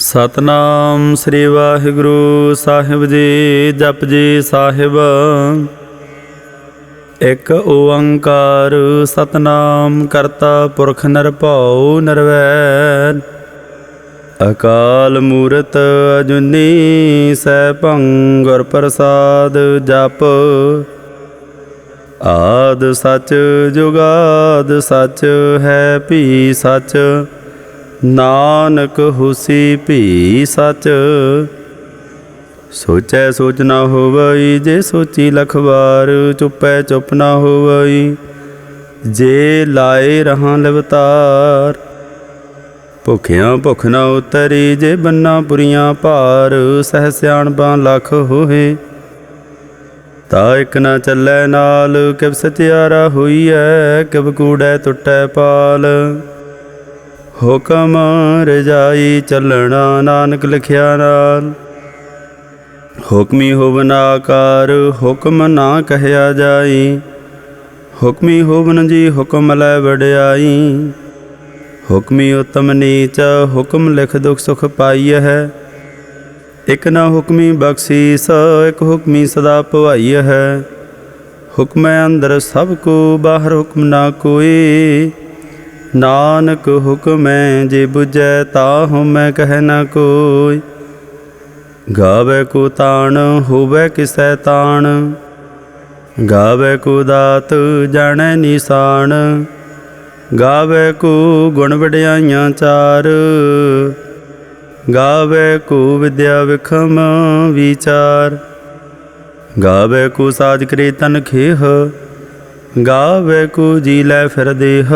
ਸਤਨਾਮ ਸ੍ਰੀ ਵਾਹਿਗੁਰੂ ਸਾਹਿਬ ਜੀ। ਜਪ ਜੀ ਸਾਹਿਬ। ਇੱਕ ਓੰਕਾਰ ਸਤਨਾਮ ਕਰਤਾ ਪੁਰਖ ਨਿਰਭਉ ਨਿਰਵੈਰ। ਅਕਾਲ ਮੂਰਤ ਅਜੂਨੀ ਸੈਭੰ ਗੁਰ ਪ੍ਰਸਾਦ। ਜਪ ਆਦਿ ਸਚ ਜੁਗਾਦਿ ਸਚ ਹੈ ਭੀ ਸਚ। ਨਾਨਕ ਹੁਸੀ ਭੀ ਸਚ। ਸੋਚੈ ਸੋਚ ਨਾ ਹੋਵਈ ਜੇ ਸੋਚੀ ਲਖ ਵਾਰ। ਚੁੱਪੈ ਚੁੱਪ ਨਾ ਹੋਵਈ ਜੇ ਲਾਏ ਰਹਾਂ ਲਵਤਾਰ। ਭੁਖਿਆਂ ਭੁਖ ਨਾ ਉਤਰੀ ਜੇ ਬੰਨਾ ਪੁਰੀਆਂ ਭਾਰ। ਸਹਿ ਸਿਆਣਪਾਂ ਲਖ ਹੋਏ ਤਾ ਇਕ ਨਾ ਚੱਲੈ ਨਾਲ। ਕਿਵ ਸਚਿਆਰਾ ਹੋਈਐ ਕਿਵ ਕੂੜੈ ਟੁੱਟੈ ਪਾਲ। ਹੁਕਮ ਰਜਾਈ ਚੱਲਣਾ ਨਾਨਕ ਲਿਖਿਆ ਨਾਲ। ਹੁਕਮੀ ਹੋਵਨ ਆਕਾਰ ਹੁਕਮ ਨਾ ਕਹਿਆ ਜਾਈ। ਹੁਕਮੀ ਹੋਵਨ ਜੀ ਹੁਕਮ ਲੈ ਵਡਿਆਈ। ਹੁਕਮੀ ਉਤਮ ਨੀਚ ਹੁਕਮ ਲਿਖ ਦੁਖ ਸੁਖ ਪਾਈਐ ਹੈ। ਇਕ ਨਾ ਹੁਕਮੀ ਬਖਸ਼ੀਸ ਇਕ ਹੁਕਮੀ ਸਦਾ ਭਵਾਈਐ ਹੈ। ਹੁਕਮੈ ਅੰਦਰ ਸਭ ਕੋ ਬਾਹਰ ਹੁਕਮ ਨਾ ਕੋਈ। ਨਾਨਕ ਹੁਕਮੈ ਜੇ ਬੁਝੈ ਤਾਹੁ ਮੈਂ ਕਹਿ ਨਾ ਕੋਈ। ਗਾਵੇ ਕੋ ਤਾਣ ਹੋਵੇ ਕਿਸੈ ਤਾਣ। ਗਾਵੇ ਕੋ ਦਾਤ ਜਾਣੈ ਨਿਸ਼ਾਨ। ਗਾਵੇ ਕੋ ਗੁਣ ਵਡਿਆਈਆਂ ਚਾਰ। ਗਾਵੇ ਕੋ ਵਿਦਿਆ ਵਿਖਮ ਵਿਚਾਰ। ਗਾਵੇ ਕੋ ਸਾਜ ਕਰੇ ਤਨ ਖੇਹ। ਗਾਵੇ ਕੋ ਜੀ ਲੈ ਫਿਰ ਦੇਹ।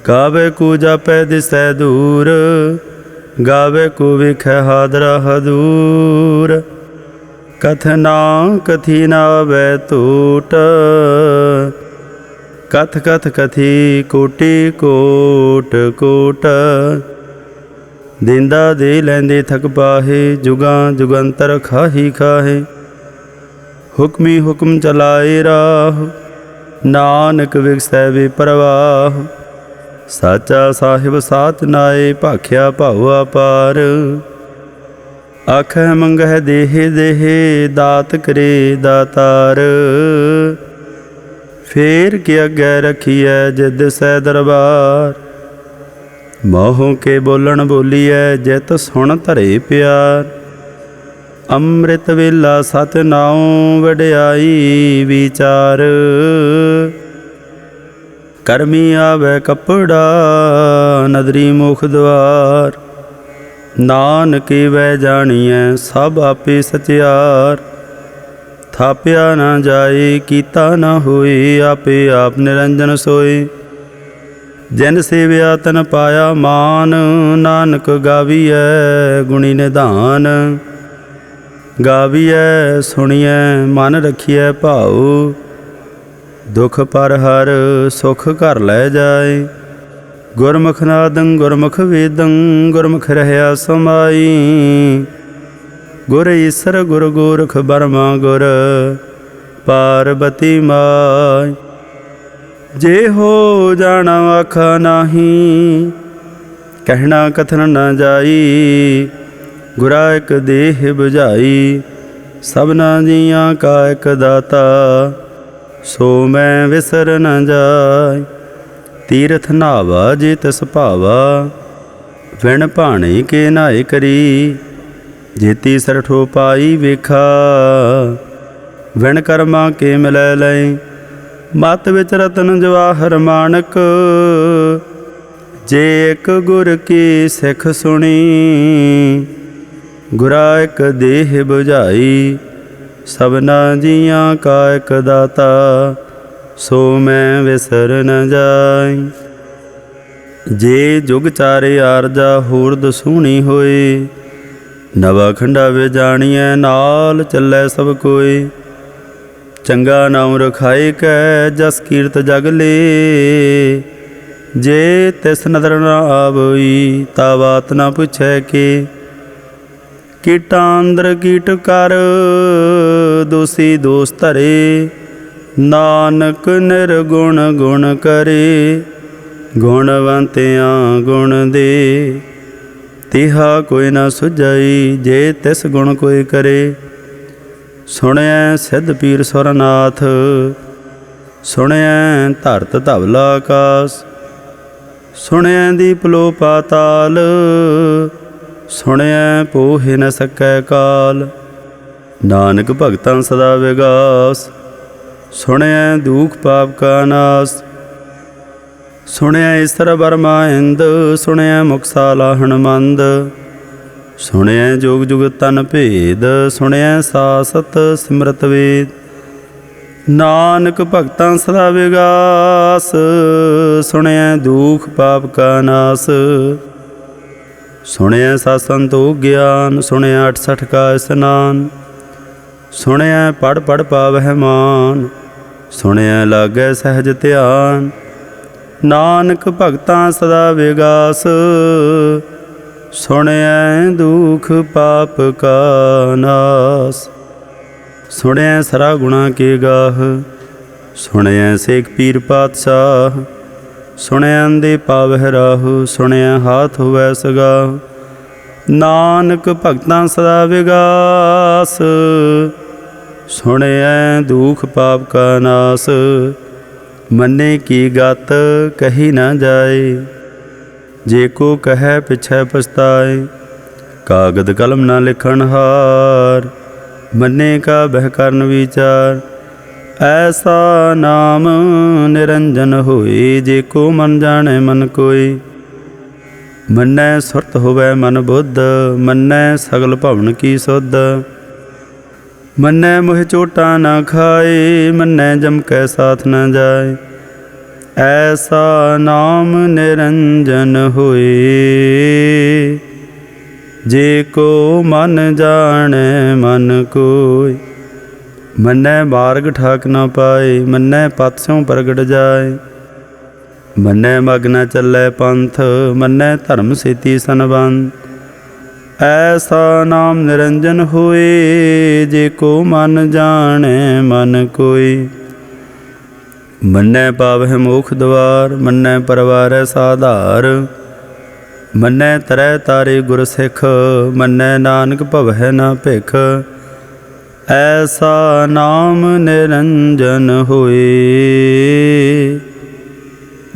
ਗਾਵੇ ਕੋ ਜਾਪੈ ਦਿਸੈ ਦੂਰ। ਗਾਵੇ ਕੋ ਵੇਖੈ ਹਾਦਰਾ ਹਦੂਰ। ਕਥਨਾ ਕਥੀ ਨਾ ਆਵੈ ਟੂਟ। ਕਥ ਕਥ ਕਥੀ ਕੋਟੀ ਕੋਟ ਕੋਟ। ਦਿੰਦਾ ਦੇ ਲੈਂਦੇ ਥਕ ਪਾਹੇ ਜੁਗਾਂ ਜੁਗੰਤਰ ਖਾਹੀ ਖਾਹੇ। ਹੁਕਮੀ ਹੁਕਮ ਚਲਾਏ ਰਾਹ ਨਾਨਕ ਵਿਗਸੈ ਵਿਪਰਵਾਹ। ਸਾਚਾ ਸਾਹਿਬ ਸਾਚ ਨਾਏ ਭਾਖਿਆ ਭਾਉ ਅਪਾਰ। ਆਖੈ ਮੰਗਹਿ ਦੇਹਿ ਦੇਹਿ ਦਾਤ ਕਰੇ ਦਾਤਾਰ। ਫੇਰ ਕੇ ਅੱਗੇ ਰਖੀਐ ਜਿਦ ਸੈ ਦਰਬਾਰ। ਮੋਹ ਕੇ ਬੋਲਣ ਬੋਲੀਐ ਜਿਤ ਸੁਣ ਧਰੇ ਪਿਆਰ। ਅੰਮ੍ਰਿਤ ਵੇਲਾ ਸਤਿ ਨਾਉ ਵਡਿਆਈ ਵਿਚਾਰ। ਕਰਮੀ ਆਵੈ ਕੱਪੜਾ ਨਦਰੀ ਮੁਖ ਦੁਆਰ। ਨਾਨਕੇ ਵੈ ਜਾਣੀਐ ਸਭ ਆਪੇ ਸਚਿਆਰ। ਥਾਪਿਆ ਨਾ ਜਾਏ ਕੀਤਾ ਨਾ ਹੋਏ ਆਪੇ ਆਪ ਨਿਰੰਜਨ ਸੋਏ। ਜਿਨ ਸੇਵਿਆ ਤਨ ਪਾਇਆ ਮਾਨ। ਨਾਨਕ ਗਾਵੀਐ ਗੁਣੀ ਨਿਧਾਨ। ਗਾਵੀਐ ਸੁਣੀਐ ਮਨ ਰਖੀਐ ਭਾਉ। ਦੁਖ ਪਰ ਹਰ ਸੁਖ ਘਰ ਲੈ ਜਾਏ। ਗੁਰਮੁਖ ਨਾਦੰ ਗੁਰਮੁਖ ਵੇਦੰ ਗੁਰਮੁਖ ਰਹਿਆ ਸਮਾਈ। ਗੁਰ ਈਸਰ ਗੁਰ ਗੋਰਖ ਬਰਮਾ ਗੁਰ ਪਾਰਬਤੀ ਮਾਈ। ਜੇ ਹੋ ਜਾਣਾ ਆਖਾ ਨਾਹੀ ਕਹਿਣਾ ਕਥਨ ਨਾ ਜਾਈ। ਗੁਰਾ ਇਕ ਦੇਹ ਬੁਝਾਈ ਸਭਨਾ ਜੀਆਂ ਕਾ ਇਕ ਦਾਤਾ। ਸੋ ਮੈਂ ਵਿਸਰ ਨ ਜਾਇ। ਤੀਰਥ ਨਾਵਾ ਜੇ ਤਿਸ ਭਾਵਾ। ਵਿਣ ਭਾਣੇ ਕੇ ਨਾਏ ਕਰੀ ਜੇਤੀ ਸਰਠੋ ਪਾਈ ਵੇਖਾ। ਵਿਣ ਕਰਮਾ ਕੇ ਮਿਲੈ ਲਏ ਮਤ ਵਿੱਚ ਰਤਨ ਜਵਾਹਰ ਮਾਣਕ। ਜੇ ਇਕ ਗੁਰ ਕੀ ਸਿੱਖ ਸੁਣੀ ਗੁਰਾ ਇਕ ਦੇਹ ਬੁਝਾਈ। ਸਭਨਾ ਜੀਆਂ ਕਾ ਇਕ ਦਾਤਾ ਸੋ ਮੈਂ ਵਿਸਰ ਨ ਜਾਈ। ਜੇ ਜੁਗ ਚਾਰੇ ਆਰਜਾ ਹੋਰ ਦਸੂਣੀ ਹੋਏ। ਨਵਾ ਖੰਡਾ ਵੇ ਜਾਣੀਐ ਨਾਲ ਚੱਲੈ ਸਭ ਕੋਇ। ਚੰਗਾ ਨਾਮ ਰਖਾਏ ਕੈ ਜਸ ਕੀਰਤ ਜਗ ਲੇ। ਜੇ ਤਿਸ ਨਦਰ ਨਾ ਆਵਈ ਤਾ ਬਾਤ ਨਾ ਪੁੱਛੈ ਕੇ। ਕੀਟਾਂ ਅੰਦਰ ਕੀਟ ਕਰ ਦੋਸੀ ਦੋਸ ਧਰੇ। ਨਾਨਕ ਨਿਰਗੁਣ ਗੁਣ ਕਰੇ। ਗੁਣਵੰਤਿਆਂ ਗੁਣ ਦੇ तिहा कोई न सुझाई, जे तिस गुण कोई करे। सुणिया सिद्ध पीर सुरनाथ, सुणिया धरत धवला आकाश। सुणिया दीप लो पाताल, सुणिया पोहे न सकै काल। नानक भगतां सदा विगास, सुणिया दुख पाप का नाश। सुणिया ईसर बरमा इंद, सुणिया मुखसाला हनुमंद। सुणिया जोग जुग तन भेद, सुणिया सासत सिमरत वेद। नानक भगतां सदा विगास, सुणिया दुख पाप का नाश। सुणिया सासंतो ज्ञान, सुणिया 68 का स्नान। सुणिया पढ़ पढ़ पावह मान, सुणिया लागै सहज ध्यान। नानक भगतां सदा विगास, सुणिया दुख पाप का नाश। सुणिया सरा गुणा के गाह, सुणिया सेख पीर पातशाह। सुणिया अंधे पावह राहु, सुणिया हाथ होवै सगाह। नानक भगतां सदा विगास, सुणिया दुख पाप का नाश। मन्ने की गत कही न जाए, जे को कहे पिछै पछताए। कागद कलम न लिखन हार, मन्ने का बह करन विचार। ऐसा नाम निरंजन होए, जे को मन जाने मन कोई। मन्नै सुरत होवै मन बुद्ध, मन्नै सगल भवन की सुध। मन्नै मोह चोटा न खाए, मन्नै जम कै साथ न जाए। ऐसा नाम निरंजन होए, जे को मन जाने मन कोई। मन्नै मार्ग ठाक न पाए, मन्नै पथ स्यों प्रगट जाए। मन्नै मग न चलै पंथ, मन्नै धर्म सेती सनबंध। ऐसा नाम निरंजन होए, जे को मन जाने मन कोई। मन्नै पावह मोख द्वार, मन्नै परवारै साधार। मन्नै तरै तारे गुर सिख, मन्नै नानक भवह न भिख। ऐसा नाम निरंजन होए,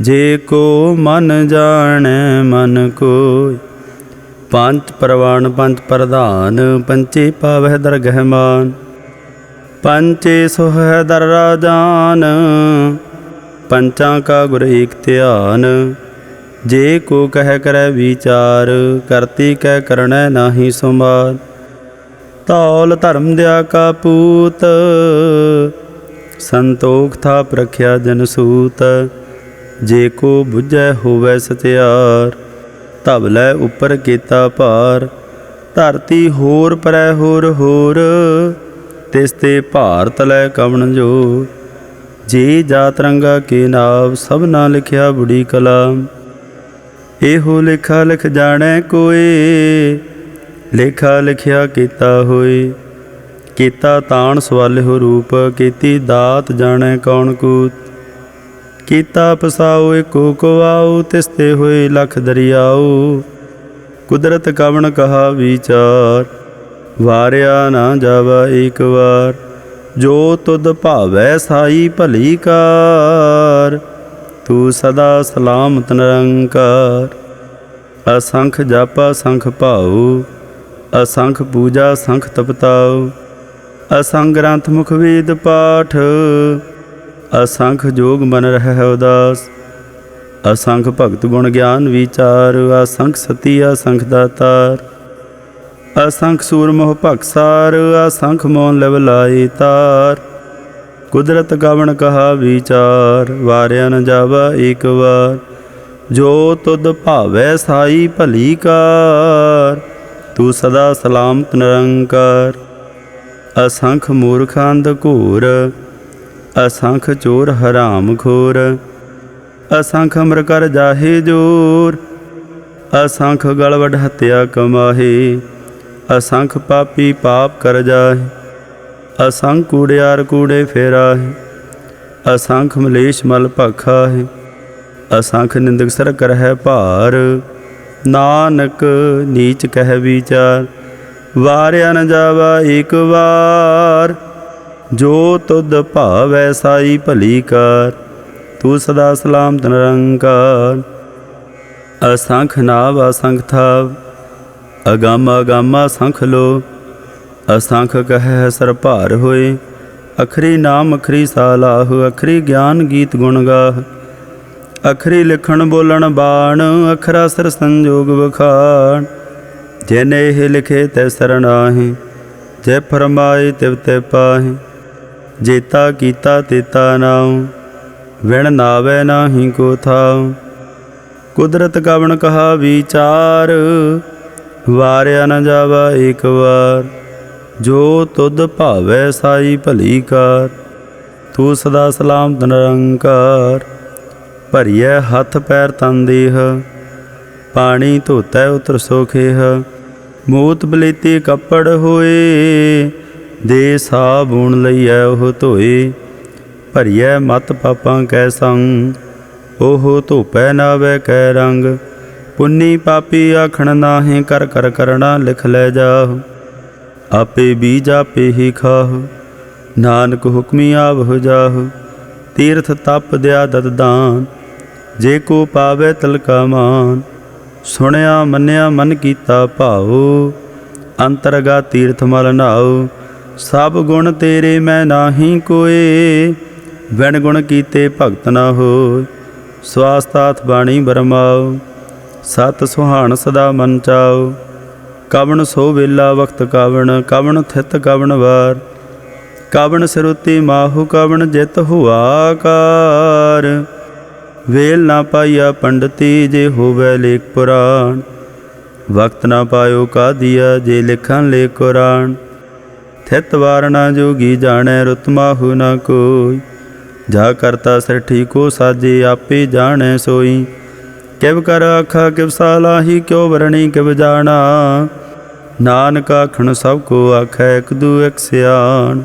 जे को मन जाने मन कोई। पंच परवान पंच प्रधान, पंचे पावह दरगह मान। पंचे सोह दर राजान, पंचां का गुर एक ध्यान। जे को कह करे विचार, करती कह करनै नाहि सुमार। धौल धर्म दया का पूत, संतोख था प्रख्या जन सूत। जे को बुझै होवै सत्यार, धवलै उपर केता भार। धरती होर परै होर होर, तिस ते भार तलै कवन जोर। जे जात रंगा के नाव, सब ना लिखिया बुढ़ी कलाम। एहो लेखा लिख जाणै कोय, लेखा लिखिया केता होय। केता ताण सवालिहो रूप, केती दात जाणै कौन कूत। कीता पसाओ एको कुआओ, तिसते होए लख दरियाओ। कुदरत कवन कहा विचार, वारिया ना जावा एक बार। जो तुद भावै साई भली कार, तू सदा सलामत निरंकार। असंख जापा संख भाऊ, असंख पूजा संख तपताओ। असंख ग्रंथ मुख वेद पाठ, असंख जोग मन रहै उदास। असंख भगत गुण ज्ञान विचार, असंख सती असंख दातार। असंख सूर मोह भगसार, असंख मौन लिव लाई तार। कुदरत कवन कहा विचार, वारिया न जावा एक बार। जो तुद भावै साई भली कार, तू सदा सलामत निरंकार। असंख मूर्ख अंध घोर, असंख चोर हराम खोर। असंख अमर कर जाहे जोर, असंख गल वड हत्या कमाहे। असंख पापी पाप कर जाहे, असंख कूड़ियार कूड़े फेराहे। असंख मलेश मल भखा है, असंख निंदक सर करहै भार। नानक नीच कह विचार, वारिया न जावा एक बार। जो तुद भावै साई भली कार, तू सदा सलामत निरंकार। असंख नाव असंख थाव, अगम अगम असंख लो। असंख कह सर भार होए, अखरी नाम अखरी सालाह। अखरी ज्ञान गीत गुण गाह, अखरी लिखण बोलण बाण। अखरा सर संजोग बखान, जिने एह लिखे तै सरनाहे। जै फरमाए तिव ते पाहे, जेता कीता तेता नाउ। विण नावै नाही को थाउ, कुदरत कवण कहा विचार। वारिया न जावा एक बार, जो तुद भावै साई भली कार। तू सदा सलामत निरंकार। भरिए हथ पैर तन देह, पानी धोतै उतर सोखेह। मूत बलेती कपड़ होए, दे साबुन लईऐ ओह धोए। भरिए मत पापां कै संग, ओह धोपै नावै कै रंग। पुन्नी पापी आखण नाहीं, कर कर करना लिख लै जाहु। आपे बीज आपे ही खाह, नानक हुक्मी आवह जाहु। तीर्थ तप दया दत दान, जे को पावै तिलका मान। सुनिया मन्निया मन कीता भाओ, अंतरगा तीर्थ मल नाओ। सब गुण तेरे मैं नाही कोए, बिन गुण कीते भगत न होय। स्वास्थाथ बाणी बरमाओ, सत सुहान सदा मन चाओ। कवन सो वेला वक्त कवन, कवन थित कवन वार। कवन सिरुति माहु, कवन जित हुआ कार। वेल ना पाइया पंडिती, जे होवै लेख पुराण। वक्त ना पायो का दिया, जे लिखन लेख कुरान। थित वार ना जोगी जानै, रुत माहु ना कोई। जा करता सृष्टि को साजे, आपे जानै सोई। किव कर आखा किव सालाही, क्यों वरणी किव जाना। नानक आखण सब को आखै, एक दू एक सियाण।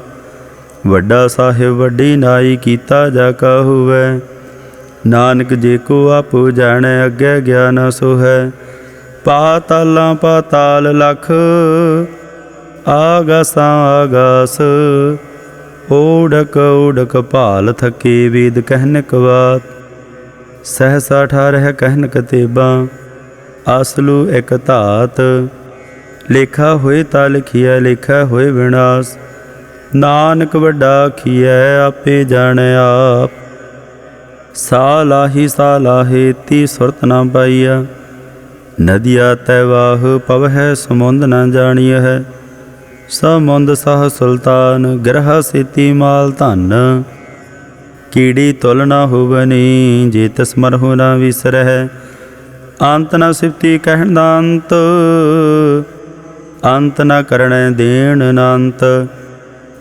वड्डा साहिब वड्डी नाई, कीता जा का होवै। नानक जे को आपो जाणै, अग्गै ज्ञान सो है। पातालां पाताल लख, आगासां आगास। ओढ़क ओढ़क भाल थके, वेद कहनक बात। सहसा ठारह कहन कतेबा, आसलू एक धात। लेखा होए ता लिखिया, लेखा होए विनाश। नानक वड्डा आखिया, आपे जानै आप। सालाही सालाहे, ती सुरत ना पाइया। नदिया तैवाह, पवह समुंद न जानियह। समुंद सह सुल्तान, ग्रह सेती माल धन। कीड़ी तुल ना होवनी, जे तिस मरहु ना विसरह। अंत न सिफती कहण दांत, अंत न करणे देण नांत।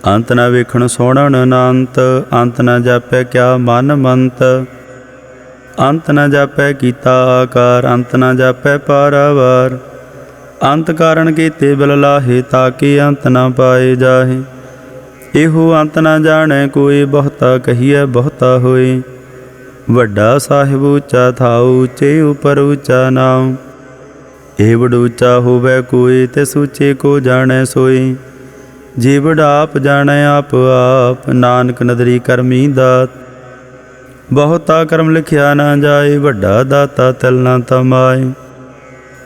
अंत न वेखण सुणन नांत, अंत न जापै क्या मन मंत। अंत न जापै कीता आकार, अंत न जापै पारावार। अंत कारण कीते बिल लाहे, ताके अंत न पाए जाहे। एहो अंत न जाणै कोई, बहुता कहिए बहुता होए। वड्डा साहिब ऊँचा थाउ, ऊँचे उपर ऊँचा नाउ। एवड ऊँचा होवै कोई, तिस ऊँचे को जाणै सोई। जीवड़ आप जाणै आप आप, नानक नदरी करमी दात। बहुता कर्म लिखिया ना जाए, वड्डा दाता तिल ना तमाए।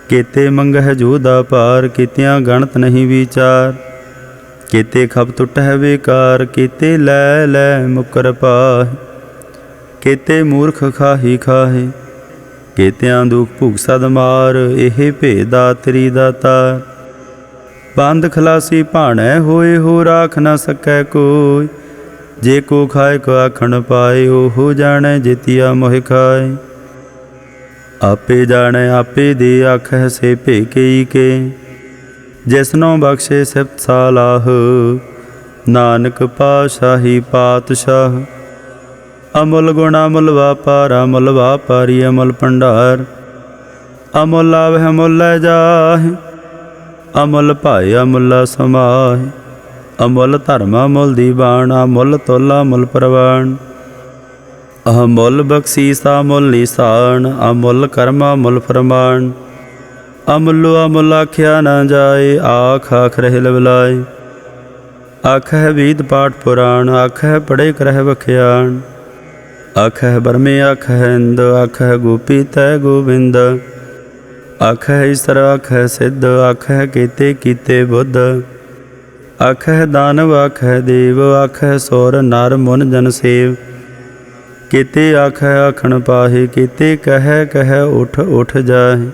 केते मंगह जोदा पार, केतियां गणत नहीं विचार। केते खप टुटह बेकार, केते लै लै मुकर पाहे। केते मूर्ख खाही खाहे, केतियां दुख भुग सद मार। एह भेदा तरी दातार, बंद खलासी भाणै होए। हो राख न सकै कोई, जे को खाए को आखण पाए। ओहो जाणै जितिया मोह खाए। आपे जाणै आपे दे, आखै से भेकई के। जिसनों बख्शे सिफत सालाह, नानक पाशाही पातशाह। अमुल गुण अमुल वापार, अमुल वापारी अमुल भंडार। अमुल आवह अमुल लै जाहे, अमुल भाए अमुला समाहे। अमुल धर्म अमुल दीवान, अमुल तुल अमुल प्रवान। अमुल बख्शीस अमुल निशान, अमुल कर्म अमुल फरमान। अमुलो अमुल आख्या न जाए, आख आख रहे लवलाए। आख है वेद पाठ पुराण, आख है पढ़े करह बख्याण। आख है बरमे आख है इंद, आख है गोपी तय गोविंद। आख है ईसर आख है सिद्ध, आख है केते कीते बुद्ध। आख है दानव आख है देव, आख है सौर नर मुन जन सेव। केते आख है आखण पाहे, केते कह कह उठ उठ जाहे।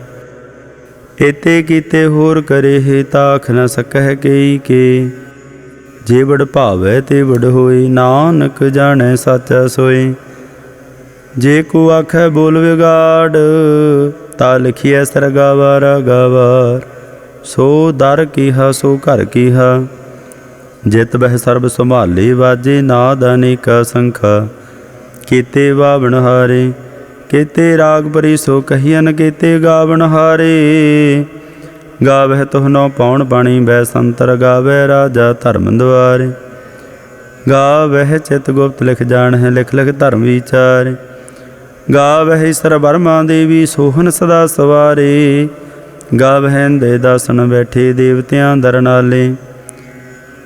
एते कीते होर करे हे, ताख न सकह केई के। जे बड़ भावै ते बड़ होए, नानक जाणै साचा सोए। जे को आखै बोल विगाड़, ता लिखिए सरगावार गावार। सो दर कीहा सो घर कीहा, जित बह सर्ब संभाले। वाजे नाद अनेका संखा, केते बावण हारे। केते राग परी सो कहियन, केते गावण हारे। गावह तुह नौ पाउण पाणी, बै संतर गावै राजा धर्म द्वारे। गावह चित गुप्त लिख जाणह, लिख लिख धर्म विचारे। गावह ईसर बर्मा देवी, सोहन सदा सवारे। गावह इंदे दासन बैठे, देवतियां दर नाले।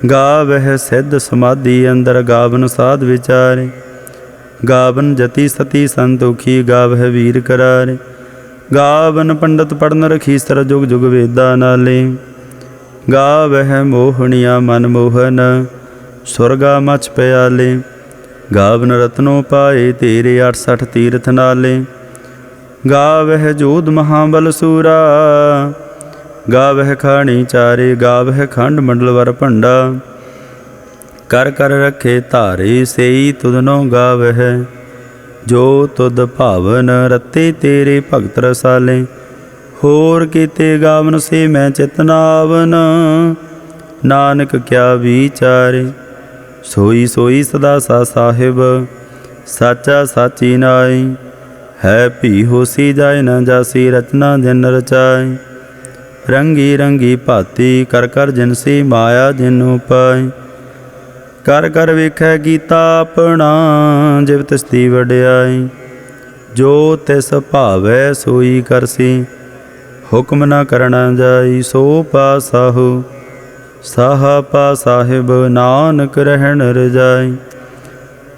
गावह सिद्ध समाधि अंदर, गावन साध विचारे। गावन जति सती संतोखी, गावह वीर करारे। गावन पंडित पढ़न रखीसर, जुग जुग वेदा नाले। गावह मोहनिया मन मोहन, सुरगा मच प्याले। गावन रत्नों पाए तेरे, 68 तीर्थ नाले। गावह जोध महाबल सूरा, गावह खाणी चारे। गावह खंड मंडल वर भंडा, कर कर रखे धारे। सेई तुधनो गावह, जो तुद भावन। रते तेरे भगत रसाले, होर कीते गावन से मैं चितनावन। नानक क्या विचारे, सोई सोई सदा सा साहिब। साचा साची नाई, है भी होसी जाए न जासी। रचना जिन रचाए, रंगी रंगी भाती। कर कर जिनसी माया जिनु पाए। कर कर वेखै कीता अपना, जिव तिसदी वड्याई। जो तिस भावै सोई करसी, हुक्म न करना जाई। सो पा साहु, साहा पा साहिब। नानक रहन रजाई।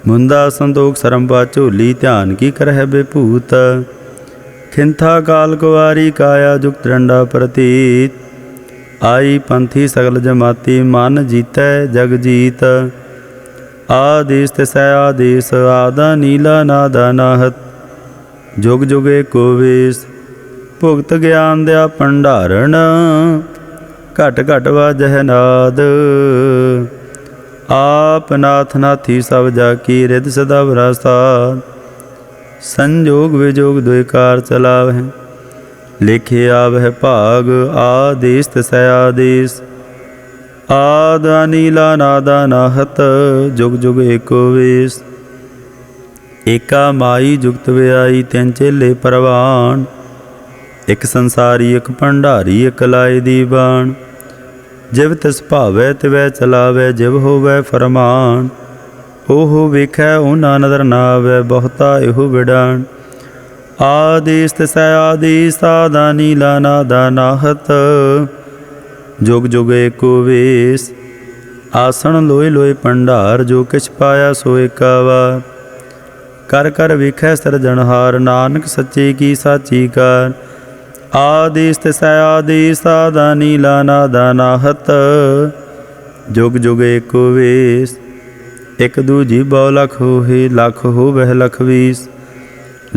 मुंदा संतोख सरम पा झोली, ध्यान की करह बेभूत। खिंथा काल कुवारी, काया जुगत रंडा प्रतीत। आई पंथी सगल जमाती, मन जीतै जग जीत। आदेश तिसै आदेश, आदा नीला नादा नाहत। जुग जुग एको वेश, भुगत ज्ञान दया भंडारण। घट घट वाजह नाद, आप नाथ नाथी सब जाकी। रिद सदा विरासाद, संजोग विजोग दुई कार चलावह। लिखे आवह भाग, आदेश तिसै आदेश। आद नीला नादा नाहत, जुग जुग एको वेश। एका माई जुगत व्याई, तिन चेले परवान। एक संसारी एक भंडारी, एक लाए दीवान। जिव तिस भावै तिवै चलावै, जिव होवै फरमान। ओहो वेखै ओना नदर ना आवै, बहुता एहो विडान। आदेश तिसै आदेश, आदा नीला नादा नाहत। जुग जुग एको वेश, आसन लोए लोए भंडार। जो किछ पाया सो एका वार, कर कर वेखै सिरजनहार। नानक सच्चे की साची कार। आदेश तिसै आदेश, आदा नीला नादा नाहत। जुग जुग एको वेश, एक दूजी बौ लख होहे। लख होवह लख बीस,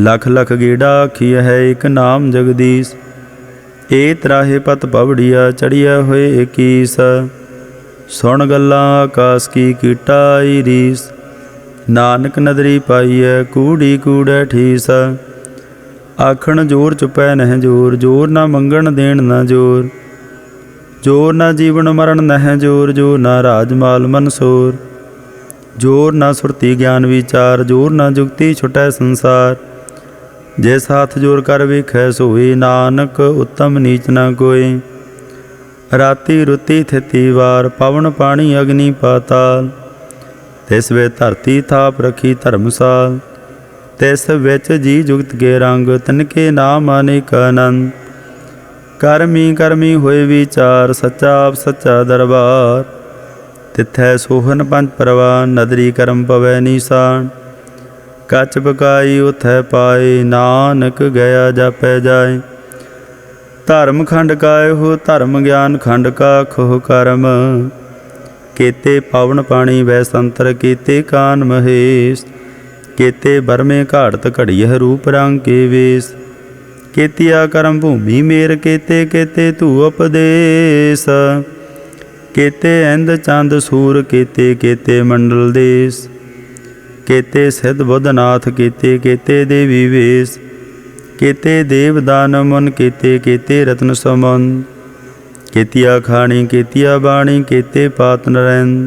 लख लख गेड़ा आखिया है। एक नाम जगदीश। ए त्राहे पत पवड़िया, चढ़िया होए एकीस। सुन गल्लां आकाश की कीटाई रीस। नानक नदरी पाईऐ, कूड़ी कूड़ै ठीस। आखण जोर चुपै नह जोर, जोर ना मंगण देण ना जोर। जोर ना जीवन मरण नह जोर, जोर ना राजमाल मनसोर। जोर ना सुरती ज्ञान विचार, जोर ना जुगती छुटै संसार। जिस हाथ जोर कर वेखै सोए, नानक उत्तम नीच न कोय। राति रुति थिति वार, पवन पानी अग्नि पाताल। तिस वे धरती थाप रखी धर्मसाल। तिस विच जी जुगत के रंग, तिनके नाम अनेक आनंद। ਕਰਮੀ ਕਰਮੀ ਹੋਏ ਵਿਚਾਰ, ਸੱਚਾ ਆਪ ਸੱਚਾ ਦਰਬਾਰ। ਤਿੱਥੈ ਸੋਹਨ ਪੰਜ ਪਰਵਾਨ, ਨਦਰੀ ਕਰਮ ਪਵੈ ਨੀਸਾਨ। ਕੱਚ ਬਕਾਈ ਉਥੈ ਪਾਏ, ਨਾਨਕ ਗਿਆ ਜਾਪੈ ਜਾਏ। ਧਰਮ ਖੰਡ ਕਾਇ ਹੋ ਧਰਮ, ਗਿਆਨ ਖੰਡ ਕਾ ਖੋਹ ਕਰਮ। केते पावन पाणी वै संतर, केते कान महेश। केते बरमे घाड़त घड़ियह, रूप रंग के वेश। केतिया करम भूमि मेर, केते केते धू उपदेश। केते इंद चंद सूर, केते केते मंडल देश। केते सिद्ध बुद्ध नाथ, केते केते देवी वेश। केते देव दान मुन, केते केते रत्न समन। केतिया खाणी केतिया बाणी, केते पात नरैंद।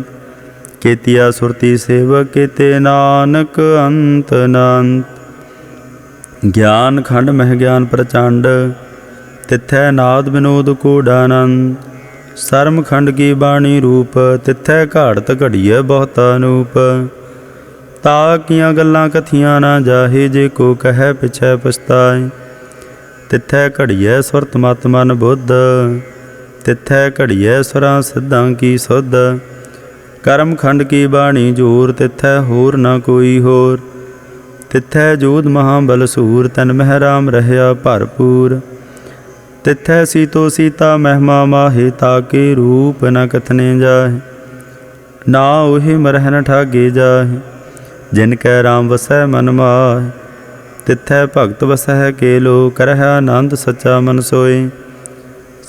केतिया सुरती सेवक, केते नानक अंत अनंत। ज्ञान खंड मह ज्ञान प्रचंड, तिथै नाद विनोद कूढ़ानंद। सरम खंड की बाणी रूप, तिथै घाड़त घड़िय बहुत अनूप। ता कियां गल्लां कथियां ना जाहे, जे को कहे पिछै पछताए। तिथै घड़िय सुरत मत मन बुद्ध, तिथै घड़िय सुरां सिद्धां की सुध। करम खंड की बाणी जोर, तिथै होर न कोई होर। तिथै जोध महाबल सूर, तन मह राम रहया भरपूर। तिथै सीतो सीता महिमा माहे, ताके रूप न कथने जाहे। ना ओहि मरह न ठागे जाहे, जिनकै राम वसै मन माहे। तिथै भगत वसै केलो, करह आनंद सच्चा मन सोए।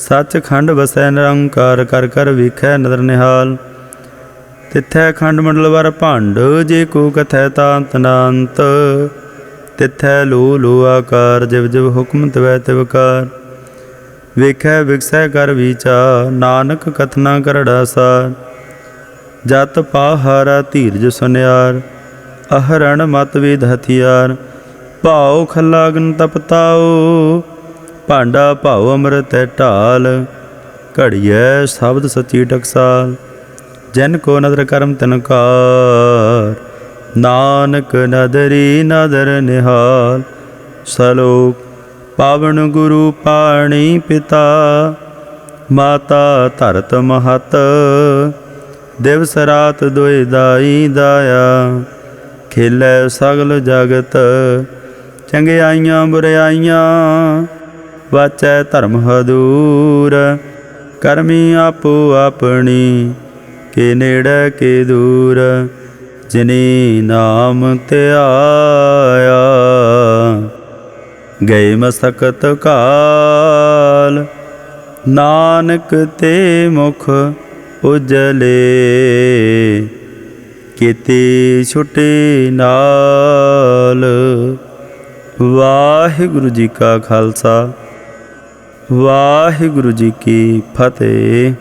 सच खंड वसै निरंकार, कर कर वेखै नदर निहाल। तिथै खंड मंडल वर भंड, जे को कथै तांत नांत। तिथै लो लो आकार, जिव जिव हुक्म तिवै तिवकार। वेखै विकसै कर विचार, नानक कथना करड़ा सार। जत पाहारा धीरज सुनियार, अहरण मत वेद हथियार। भाओ खला अगन तपताओ, भांडा भाओ अमृत है ढाल। घड़िय शब्द सच्ची टकसाल, जिन को नदर करम तिनकार। नानक नदरी नदर निहाल। सलोक पावन गुरु पाणी पिता, माता धरत महत। दिवस रात दोए दाई दाया, खेलै सगल जगत। चंगियाइयां बुराइयां, वाचै धर्म हदूर। करमी आपो अपनी, के नेड़े के दूर। जिनी नाम त्याया, गए मसकत काल। नानक ते मुख उजले, केते छुटे नाल। वाहिगुरु जी का खालसा, वाहिगुरु जी की फतेह।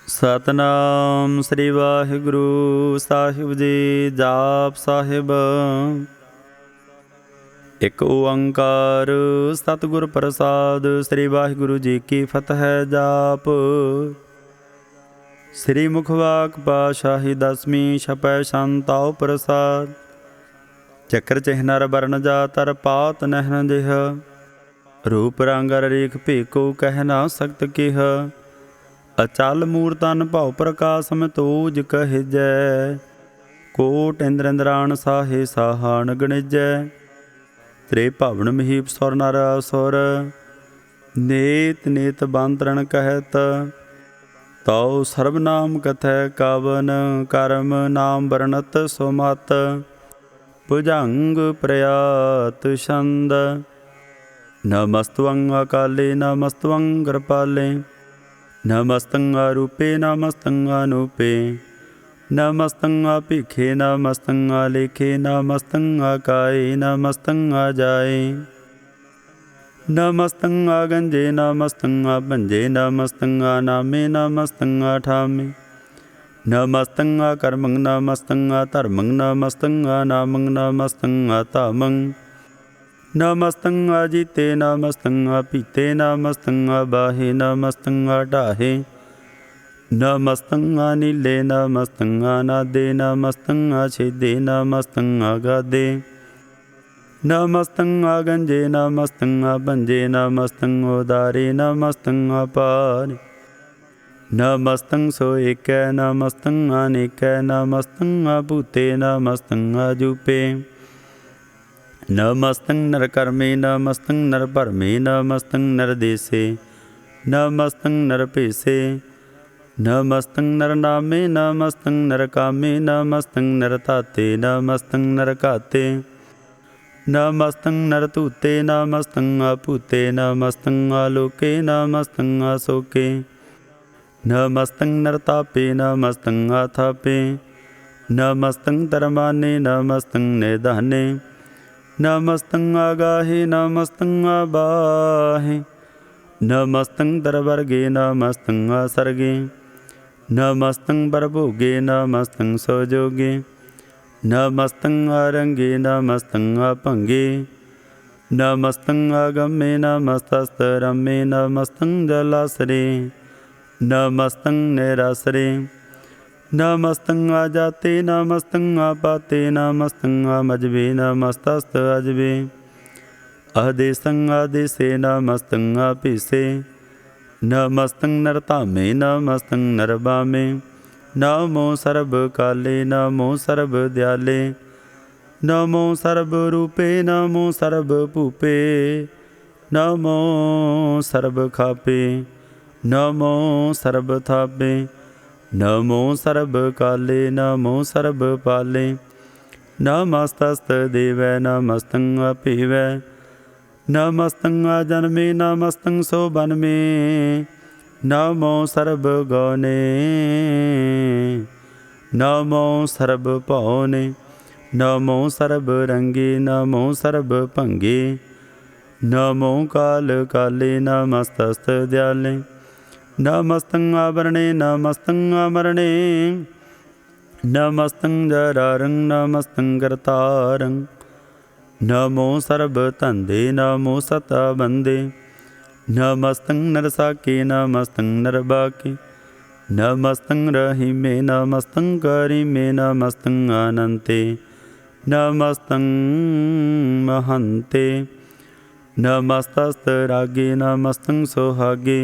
सतनाम श्री वाहिगुरु साहिब जी। जाप साहिब। एक ओंकार सतगुर प्रसाद, श्री वाहिगुरु जी की फतेह। जाप श्री मुखवाक पाशाही दसवीं, छपै शांताओ प्रसाद। चक्र चिहनर वर्ण जातर, पात नहन देह। रूप रंगर रेख भेको, कह ना सकत केह। अचल मूर्तन भाव प्रकाश, मितोज कहिजै। कोट इंद्र इंद्राण, साहे साहान गणिजै। त्रे भवन महीप सुर नर असुर, नेत नेत बांतरण कहत। तौ सर्वनाम कथै कावन, कर्म नाम वर्णत सुमत। भुजंग प्रयात छंद, नमस्तवं अकाले नमस्तवं कृपाले। नमस्तं रूपे नमस्तं अनूपे। नमस्तं भिखे नमस्तं लेखे। नमस्तं काये नमस्तं जाए। नमस्तं गंजे नमस्तं भंजे। नमस्तं नामे नमस्तं ठामे। नमस्तं कर्मं नमस्तं धर्मं। नमस्तं नामं नमस्तं धामं। नमस्तं जीते नमस्तं पीते। नमस्तं बाहे नमस्तं ढाहे। नमस्तं नीले नमस्तं अनादे। नमस्तं छेदे नमस्तं गादे। नमस्तं आगंजे नमस्तं आभंजे नमस्तं उदारे नमस्तं अपारे नमस्तं सो एक नमस्तं अनेक नमस्तं अभूते नमस्तं अजूपे नमस्तं नरकर्मे नमस्तं नरपरमे नमस्तं नरदेशे नमस्तं नरपेशे नमस्तं नरनामे नमस्तं नरकामे नमस्तं नरताते नमस्तं नरकाते नमस्तं नरतूते नमस्तं अपूते नमस्तं आलोके नमस्तं अशोके नमस्तं नरतापे नमस्तं अथापे नमस्तं तरमाने नमस्तं निधाने नमस्तं आगाहे नमस्तं आबाहे नमस्तं दरवर्गे नमस्तं असर्गे नमस्तं बरभोगे नमस्तं सोजोगे नमस्तं आरंगे नमस्तं अपंगे नमस्तं आगमे नमस्तस्तरमे नमस्तं जलासरे नमस्तं निरासरे नमस्तं आजाते नमस्तं आपाते नमस्तं आमजबे नमस्तस्त अजबे आदेशं आदेशे नमस्तं आपिसे नमस्तं नरतामे नमस्तं नरबामे नमो सर्व काले नमो सर्व दयाले नमो सर्व रूपे नमो सर्व भूपे नमो सर्व खापे नमो सर्व थापे नमो सर्व काले नमो सर्व पाले नमस्तस्त देवै नमस्तं अपीवै नमस्तं अजन्मे नमस्तं शोभनमे नमो सर्व गौने नमो सर्व पौने नमो सर्व रंगे नमो सर्व भंगे नमो काल काले नमस्तस्त दयाले नमस्तं आवरणे नमस्तं अमरणे नमस्तं जरारं नमस्तं कर्तारं नमो सर्व धंधे नमो सता बंदे नमस्तं नरसाके नमस्तं नरबाके नमस्तं रहीमे नमस्तं करीमे नमस्तं अनन्ते नमस्तं महन्ते नमस्तस्तरागे नमस्तं सोहागे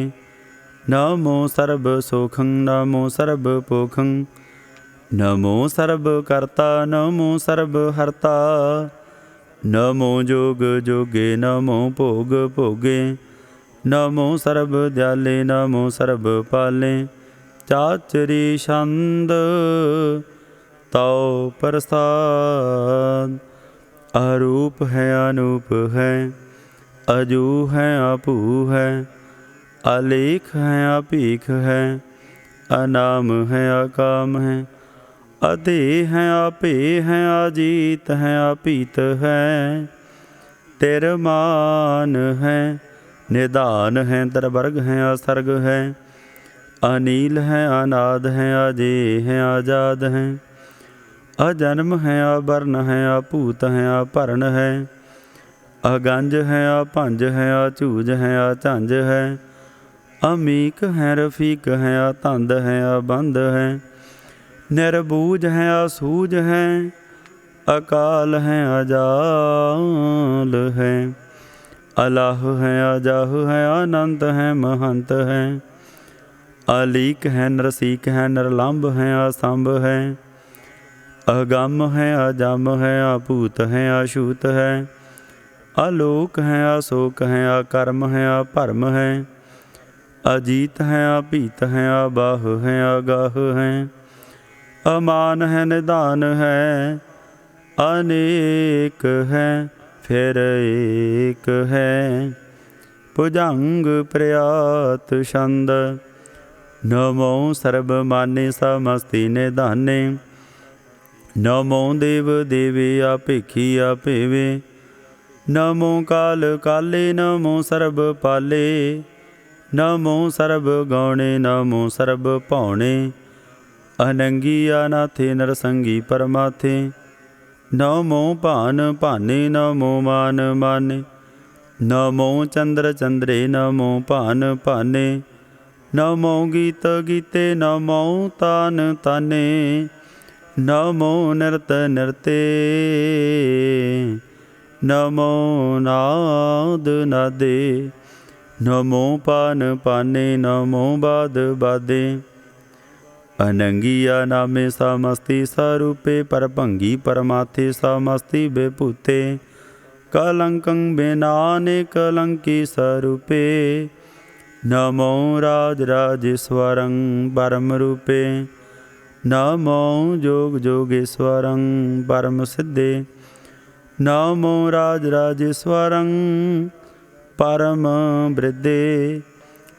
नमो सर्वसुखं नमो सर्वपोखं नमो सर्वकर्ता नमो सर्वहर्ता नमो जोग जोगे नमो भोग भोगे नमो सर्व दयाले नमो सर्व पाले चाचरी छंद तौ प्रसाद अरूप है अनूप है अजू है अपू है अलेख है अपीख है अनाम है अकाम है अधेय है आपे है अजीत है अपीत है तिरमान है निदान है दरवर्ग है असर्ग है अनील है अनाद है अजय है आजाद है अजन्म है अवर्ण है अपूत है अपर्ण है अगंज है अपंज है अचूज है अझंज है अमीक है रफीक है अतंद है अबंध है निर्बूज है असूझ है अकाल है अजाल है अलाह है अजाह है अनंत है महंत है अलीक है नरसीक है नरलंब है असंभ है अगम है अजम है अपूत है अछूत है अलोक है अशोक है अकर्म है अपरम है अजीत है अपीत है अबाह है अगाह है अमान है निदान है अनेक है फिर एक है भुजंग प्रयात छंद नमो सर्व माने समस्ति निधाने नमो देव देवे अपेखी अपेवे नमो काल काले नमो सर्व पाले नमो सर्व गौणे नमो सर्व पौणे अनंगी अनाथे नरसंगी परमाथे नमो भान भाने नमो मान माने नमो चंद्र चंद्रे नमो भान भाने नमो गीत गीते नमो तान ताने नमो नृत नृते नमो नाद नादे, नमो पान पाने, नमो बाद बादे। अनंगिया नामे समस्ति स्वरूपे, परभंगी परमाथे समस्ति विभूते। कलंकं बेनाने कलंकी स्वरूपे, नमो राजराजेश्वरं परम रूपे। नमो जोग जोगेश्वरं परम सिद्धे, नमो राजराजेश्वरं परम वृद्धे।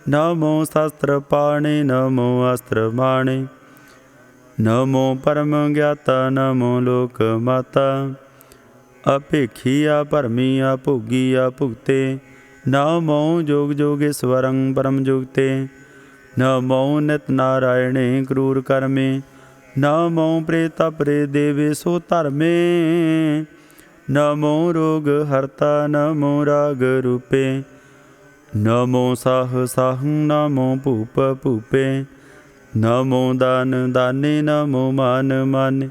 नमो शास्त्र पाणे, नमो अस्त्र माणे, नमो परम ज्ञाता, नमो लोक माता। अपेखिया परमिया भोगिया भुगते, नमो जोग जोगेश्वरं परम जुगते। नमो नित नारायणे क्रूर कर्मे, नमो प्रेता प्रे देवे सो धर्मे। नमो रोग हरता, नमो राग रूपे, नमो साह साहं, नमो भूप भूपे। नमो दान दाने, नमो मान माने,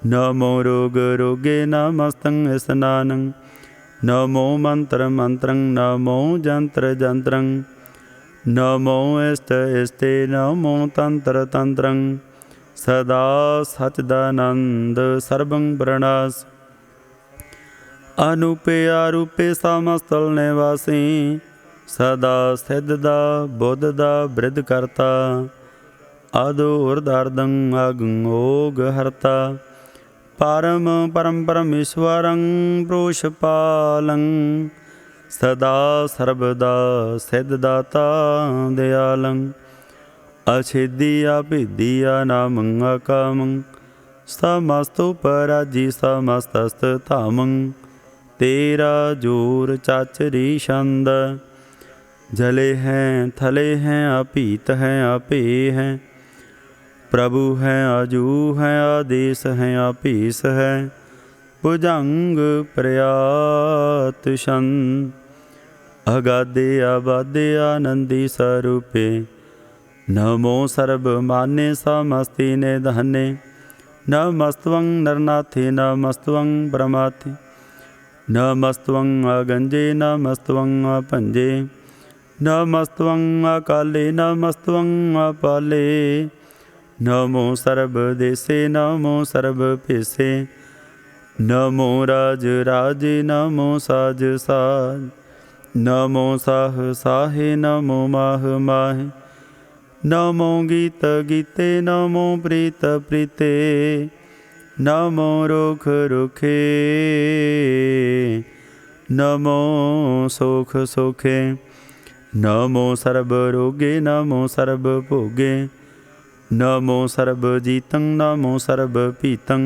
नमो रोग रोगे, नमस्तं स्नानं। नमो मंत्र मंत्रं, नमो जंत्र जंत्रं, नमो इष्ट इष्टे, नमो तंत्र तंत्रं। सदा सच्चिदानंद सर्वं प्रणास, अनूपे आरूपे समस्तल निवासी। सदा सिद्ध दा बुद्ध दा बृद्ध करता, आदो उर्दार्दं अगं ओग हरता। परम परम परमेश्वरं प्रोषपालं, सदा सर्वदा सिद्ध दाता दयालं। अछेदिया भेदिया नामं अकामं, समस्तोपराजी समस्तस्त धामं। तेरा जोर चाचरी छंद, जले हैं थले हैं अपीत हैं अपे हैं। प्रभु हैं अजू हैं आदेश हैं अपीस है, भुजंग प्रयात शन। अगाधे आबादे आनंदी स्वरूपे, नमो सर्व माने समस्ति निधाने। नमस्त्वं नरनाथे, नमस्त्वं परमाथे, नमस्त्वं अगंजे, नमस्त्वं अपंजे। नमस्त्वं अकाले, नमस्त्वं अपाले। नमो सर्वदेशे, नमो सर्वपेशे। नमो राज राजे, नमो साज साज। नमो साह साहे, नमो माह माहे। नमो गीत गीते, नमो प्रीत प्रीते। नमो रुख रुखे, नमो सुख सुखे। नमो सर्व रोगे, नमो सर्व भोगे। नमो सर्व जीतं, नमो सर्व पीतं।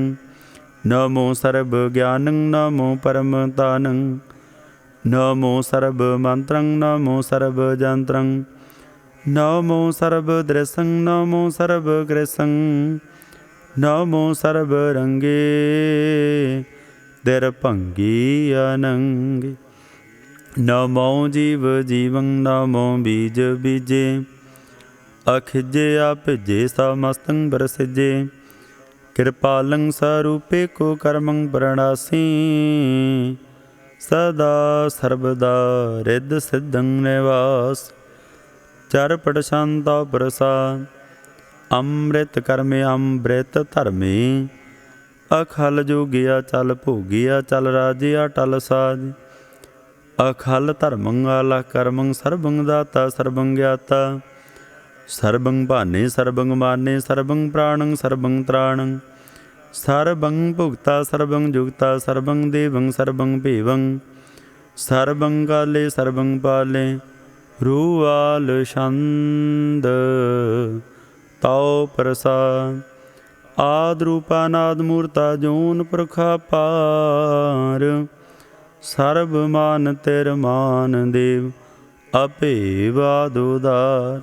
नमो सर्व ज्ञानं, नमो परम तानं। नमो सर्व मंत्रं, नमो सर्व जंत्रं। नमो सर्व दृशं, नमो सर्व कृशं। नमो सर्व रंगे, दर्पंगी अनंगे। नमो जीव जीवं, नमो बीज बीजे। अखिजे अभिजे समस्तं बरसिजे। कृपालं स्वरूपे को कर्मं प्रणासी। सदा सर्वदा रिद्ध सिद्धं निवास, चरपट शांता प्रसाद। अमृत कर्मे अमृत धर्मे, अखल जोगिया चल भोगिया चल राजे अटल साज। अखल धर्मं अलख कर्मं, सर्वं दाता सर्वं ज्ञाता। सर्वं भाने सर्वं माने, सर्वं प्राणं सर्वं त्राणं। सर्वं भुक्ता सर्वं जुगता, सर्वं देवं सर्वं भेवं। सर्वं काले सर्वं पाले, रूआल छंद तौ प्रसाद। आद रूपानाद मूर्ता जोन पुरखा पार। सर्व मान तिर मान देव, अभेवाद उदार।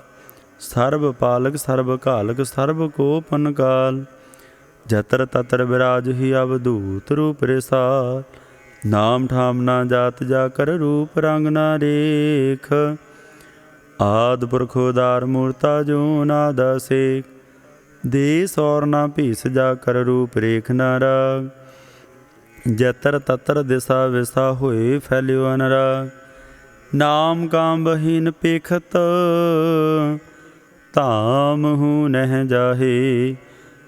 सर्व पालक सर्व कालक, सर्व कोपन काल। जतर ततर विराज ही अवधूत रूप रिसार। नाम ठाम ना जात जाकर, रूप रंग ना रेख। आद पुरख उदार मूर्ता जो नादा सेख। देश और ना भीस जाकर, रूप रेख ना राग। जतर ततर दिशा विसा होए फैल्यो अनुराग। नाम काम बहीन पेखत धाम हूँ नह जाहे।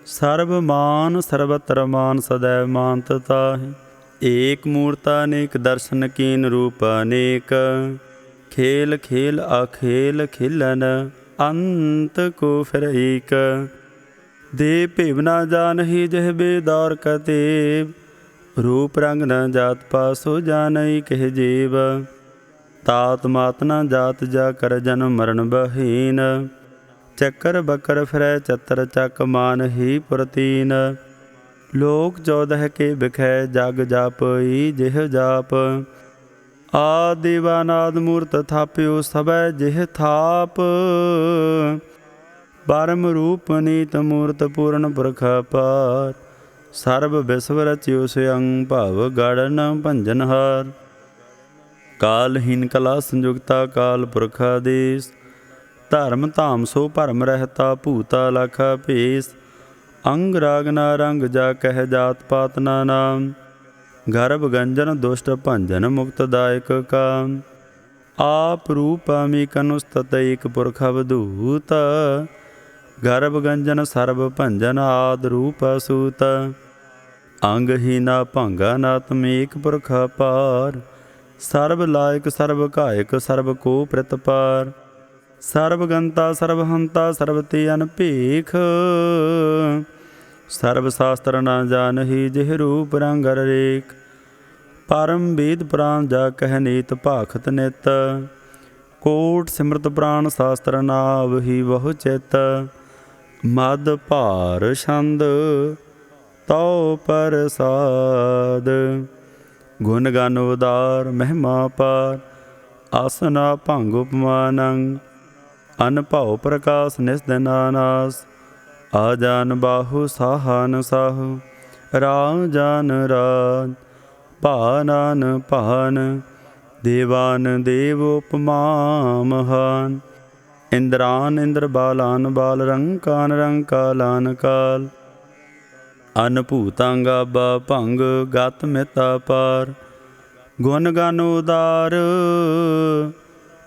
सर्व मान सर्वत्र मान सदैव मानत ताहि। एक मूर्ता अनेक दर्शन कीन रूप अनेक। खेल खेल अखेल खिलन अंत को फिर एक। दे भेव न जानहि जह बेदौर कतेब। रूप रंग न जात पासो जानई कह जेब। तात मात न जात जा कर जन्म मरण बहीन। चक्कर बकर फिरै चतर चक मान ही पुरतीन। लोक 14 के बिखै जग जापई जिह जाप। आदिवानाद मूर्त थाप्यो सबै जिह थाप। परम रूप नीत मूर्त पूर्ण पुरख अपार। सर्व विश्व रचियो स्वयं भव गढ़न भंजनहार। कालहीन कला संयुक्ता काल पुरख आदेश। धर्म धाम सो भरम रहता भूता लख भेस। अंग राग ना रंग जा कह जात पात ना नाम। गर्भ गंजन दुष्ट भंजन मुक्तदायक काम। आप रूप अमीकन उस्तत एक पुरख अवधूत। गर्भ गंजन सर्व भंजन आद रूप असूत। अंगहीना भंगा नातम एक पुरख अपार। सर्व लायक सर्व घायक सर्व को प्रतिपार। सर्व गंता सर्व हंता सर्व ते अनभेख। सर्व शास्त्र न जानहि जिह रूप रंग रेख। परम वेद पुराण जा कह नीत भाखत नित। कोट सिमरत प्राण शास्त्र नावहि बहु चित। मद भार छंद तौ प्रसाद। गुण गन उदार महिमा पार। आसना भंग उपमानंग। अनभव प्रकाश निस्दिन नास। आजान बाहु साहन साहु। राजान राज भानान भान। देवान देव उपमा महान। इंद्रान इंद्र बालान बाल रंकान रंकालान काल। अनभूतांगाबा भंग गत मिता पार। गुण गन उदार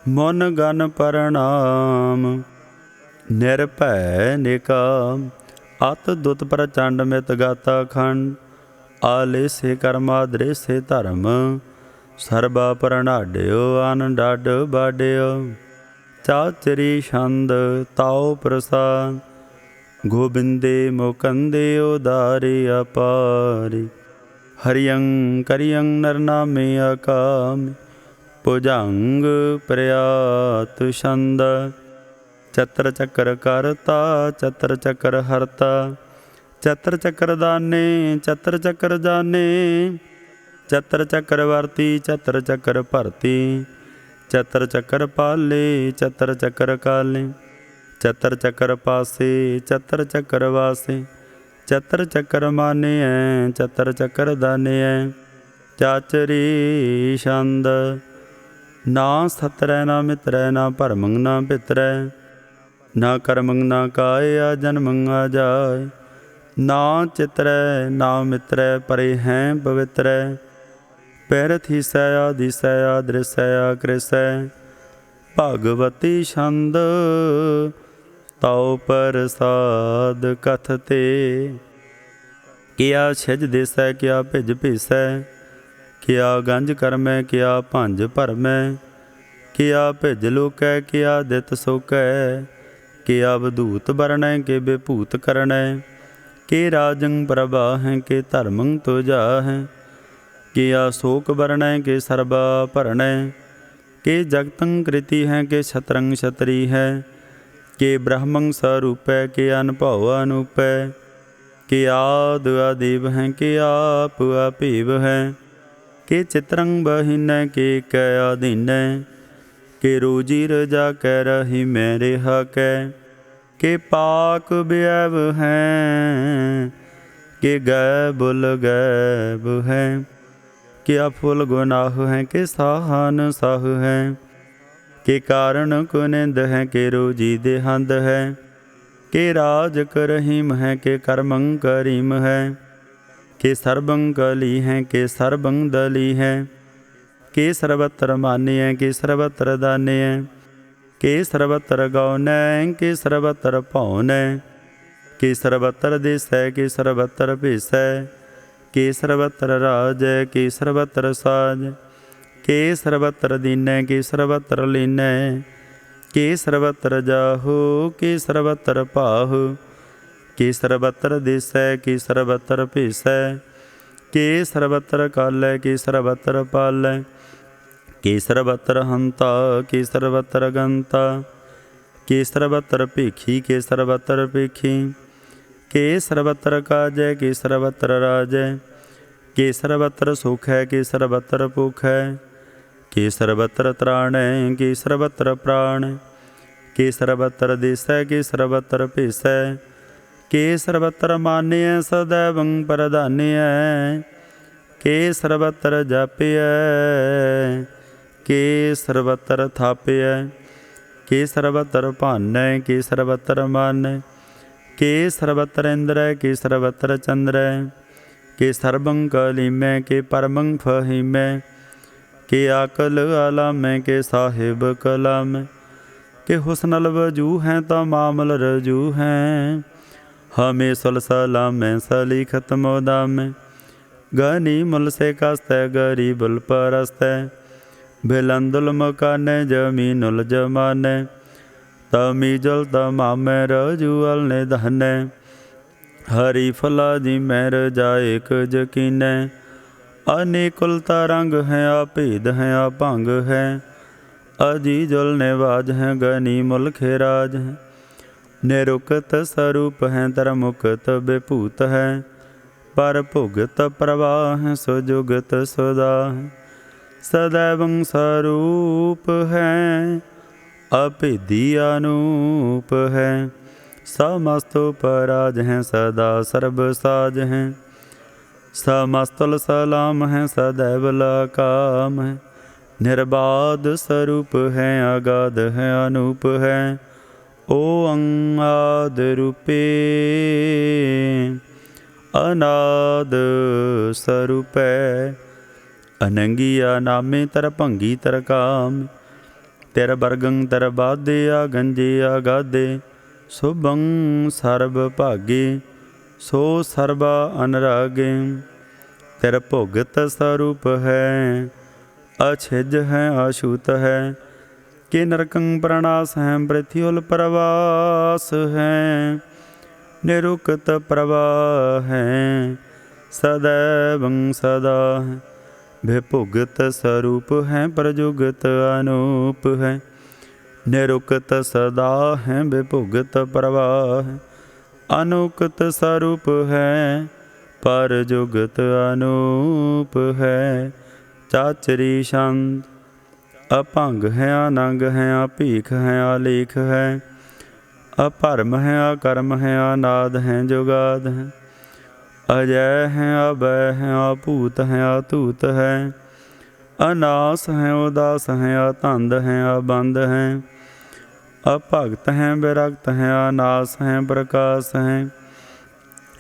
मुन गन प्रणाम। निर्भय निकाम अत दुत प्रचंड मित गाता खंड। आलेसे कर्मा दृश्य धर्म। सर्बा प्रणाड्यो अन डड बाड्यो। चाचरी छंद ताओ प्रसाद। गोबिंदे मुकंदे उदारे अपारी। हरियं करियं नरनामे अकाम। भुजंग प्रयात छंद। चत्र चक्र करता चत्र चक्र हरता। चत्र चक्र दाने चत्र चक्र जाने। चत्र चक्रवर्ती चत्र चक्र भरती। चतर चक्र पाले चतर चक्र काले। चतर चक्र पासे चतर चक्र वासे। चतर चक्र माने चतर चक्र दाने। चाचरी छंद ना सतरै ना मित्रै ना भरमंग ना भित्रै। ना कर्मंग ना काय आ जन्मंग आ जाय। ना चित्रै ना मित्रै परे हैं पवित्रै। पैरथी सया दिसया दृसया कृसै। भगवती छंद ताओ प्रसाद कथते। किया छिज देसै किया भिज भीसै। किया गंज करमै किया भंज भरमै। किया भिज लोकै किया दित सोकै। किया अवधूत बरणै के विभूत करनै। के राजं प्रवाहै के धर्मं तुजाहै। किया शोक बरणै के सर्बा भरणै। के जगतं कृति है के छत्रं छतरी है। के ब्रह्मं स्वरूपै के अनुभव अनूपै। के आद आदिव हैं के आप अभीव है। के चित्रं बहिनै के कै अधीनै। के रोजी रजा कै रही मैं रेहा कै। के पाक व्यव हैं के गैबुल गैब है। क्या फुल गुनाह हैं के साहन साह हैं। के कारण कुनिंद हैं के रोजी देहंद है। के राज करहीम है के कर्मं करीम है। के सर्वं कली हैं के सर्वं दली हैं, के सर्वत्र मान्य के सर्वत्र दान्य, के सर्वत्र गौन के सर्वत्र पौन, के सर्वत्र देश के सर्वत्र भेष, के सर्वत्र राज के सर्वत्र साज, के सर्वत्र दीन के सर्वत्र लीन, के सर्वत्र जाहो के सर्वत्र पाहो, के सर्वत्र देश के सर्वत्र भेष, के सर्वत्र काल के सर्वत्र पाल, के सर्वत्र हंता के सर्वत्र गंता, के सर्वत्र पेखी के सर्वत्र पेखी, के सर्वत्र काज के सर्वत्र राज, के सर्वत्र सुख है के सर्वत्र भुख है, के सर्वत्र त्राण के सर्वत्र प्राण, के सर्वत्र देश के सर्वत्र भेष, के सर्वत्र मान्य सदैवं प्रधान्य, के सर्वत्र जाप्य, के सर्वत्र थाप्य, के सर्वत्र भान के सर्वत्र मान, के सर्वत्र इंद्र के सर्वत्र चंद्र, के सर्वं कलीमय के परमं फहीमय, के आकल आलाम के साहिब कलाम, के हुस्नल वजू हैं तमामल रजू हैं, हमें सलसलाम सलीखत मोदाम, गनी मुल से कास्त गरीबुल परस्त, भिलंदुल मकान जमीनुल जमान, तमीजुल तमाम रजूअल ने धन, हरी फला जी मैर जाए यकीन, अनेकुलता रंग हैं भेद हैं भंग है, अजीजुल नेवाज हैं गनी मुल खेराज हैं, निरुकत स्वरूप हैं तरमुकत विभूत है, पर भुगत प्रवाह हैं सुजुगत सुदा है, सदैवं स्वरूप है अभेदी अनूप है, समस्त पराज हैं सदा सर्ब साज हैं, समस्तुल सलाम हैं सदैव लकाम है, निर्बाध स्वरूप है अगाध है अनूप है, ओ अंगाद रूपे अनाद स्वरूप है, अनंगिया नामे तर भंगी तर काम, तेर बरगं तर बाधे आ गंजे आ गाधे, शुभं सर्ब भागे सो सर्बा अनुरागे, तेर भुगत स्वरूप है अछिज है अछूत है, के नरकं प्रणास हैं पृथ्युल प्रवास हैं, निरुक्त प्रवाह हैं सदैवं सदा है, विभुगत स्वरूप हैं प्रजुगत अनूप है, निरुक्त सदा हैं विभुगत प्रवाह, अनुक्त स्वरूप है परजुगत अनूप है, चाचरी शांत अभंग है अनंग है अभीख है आलेख है, अपरम है अकर्म है अनाद है जुगाद है, अजय हैं अभय हैं अभूत हैं अतूत है, अनास हैं उदास हैं अतंद हैं अबंद हैं, अभगत हैं विरक्त हैं अनास हैं प्रकाश हैं,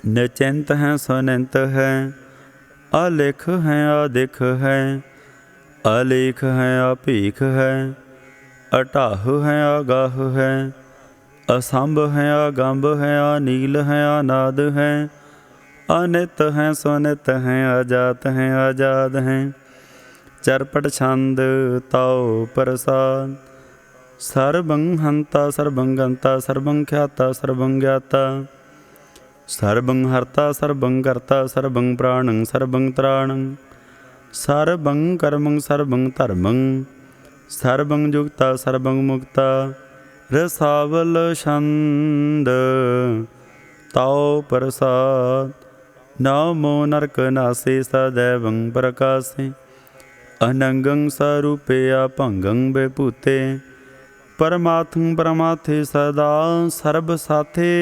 निचिंत हैं सुनिंत हैं, अलिख हैं अधिख हैं, अलेख हैं अभीख हैं, अटाह हैं अगाह हैं, असंभ हैं अगंभ हैं अनील हैं अनाद हैं, अनित हैं सुनित हैं अजात हैं आजाद हैं, चरपट छंद ताओ प्रसाद, सर्वं हंता सर्वं गंता सर्वं ख्याता सर्वं ज्ञाता, सर्वं हर्ता सर्वं कर्ता सर्वं प्राणं सर्वं त्राणं, सर्वं कर्मं सर्वं धर्मं, सर्वं युक्ता सर्वं मुक्ता, रसावल छंद ताओ प्रसाद, नमो नरक नासे सदैवं प्रकाशे, अनंगं स्वरूपे अभंगं विभूते, परमार्थं परमार्थे सदा सर्व साथे,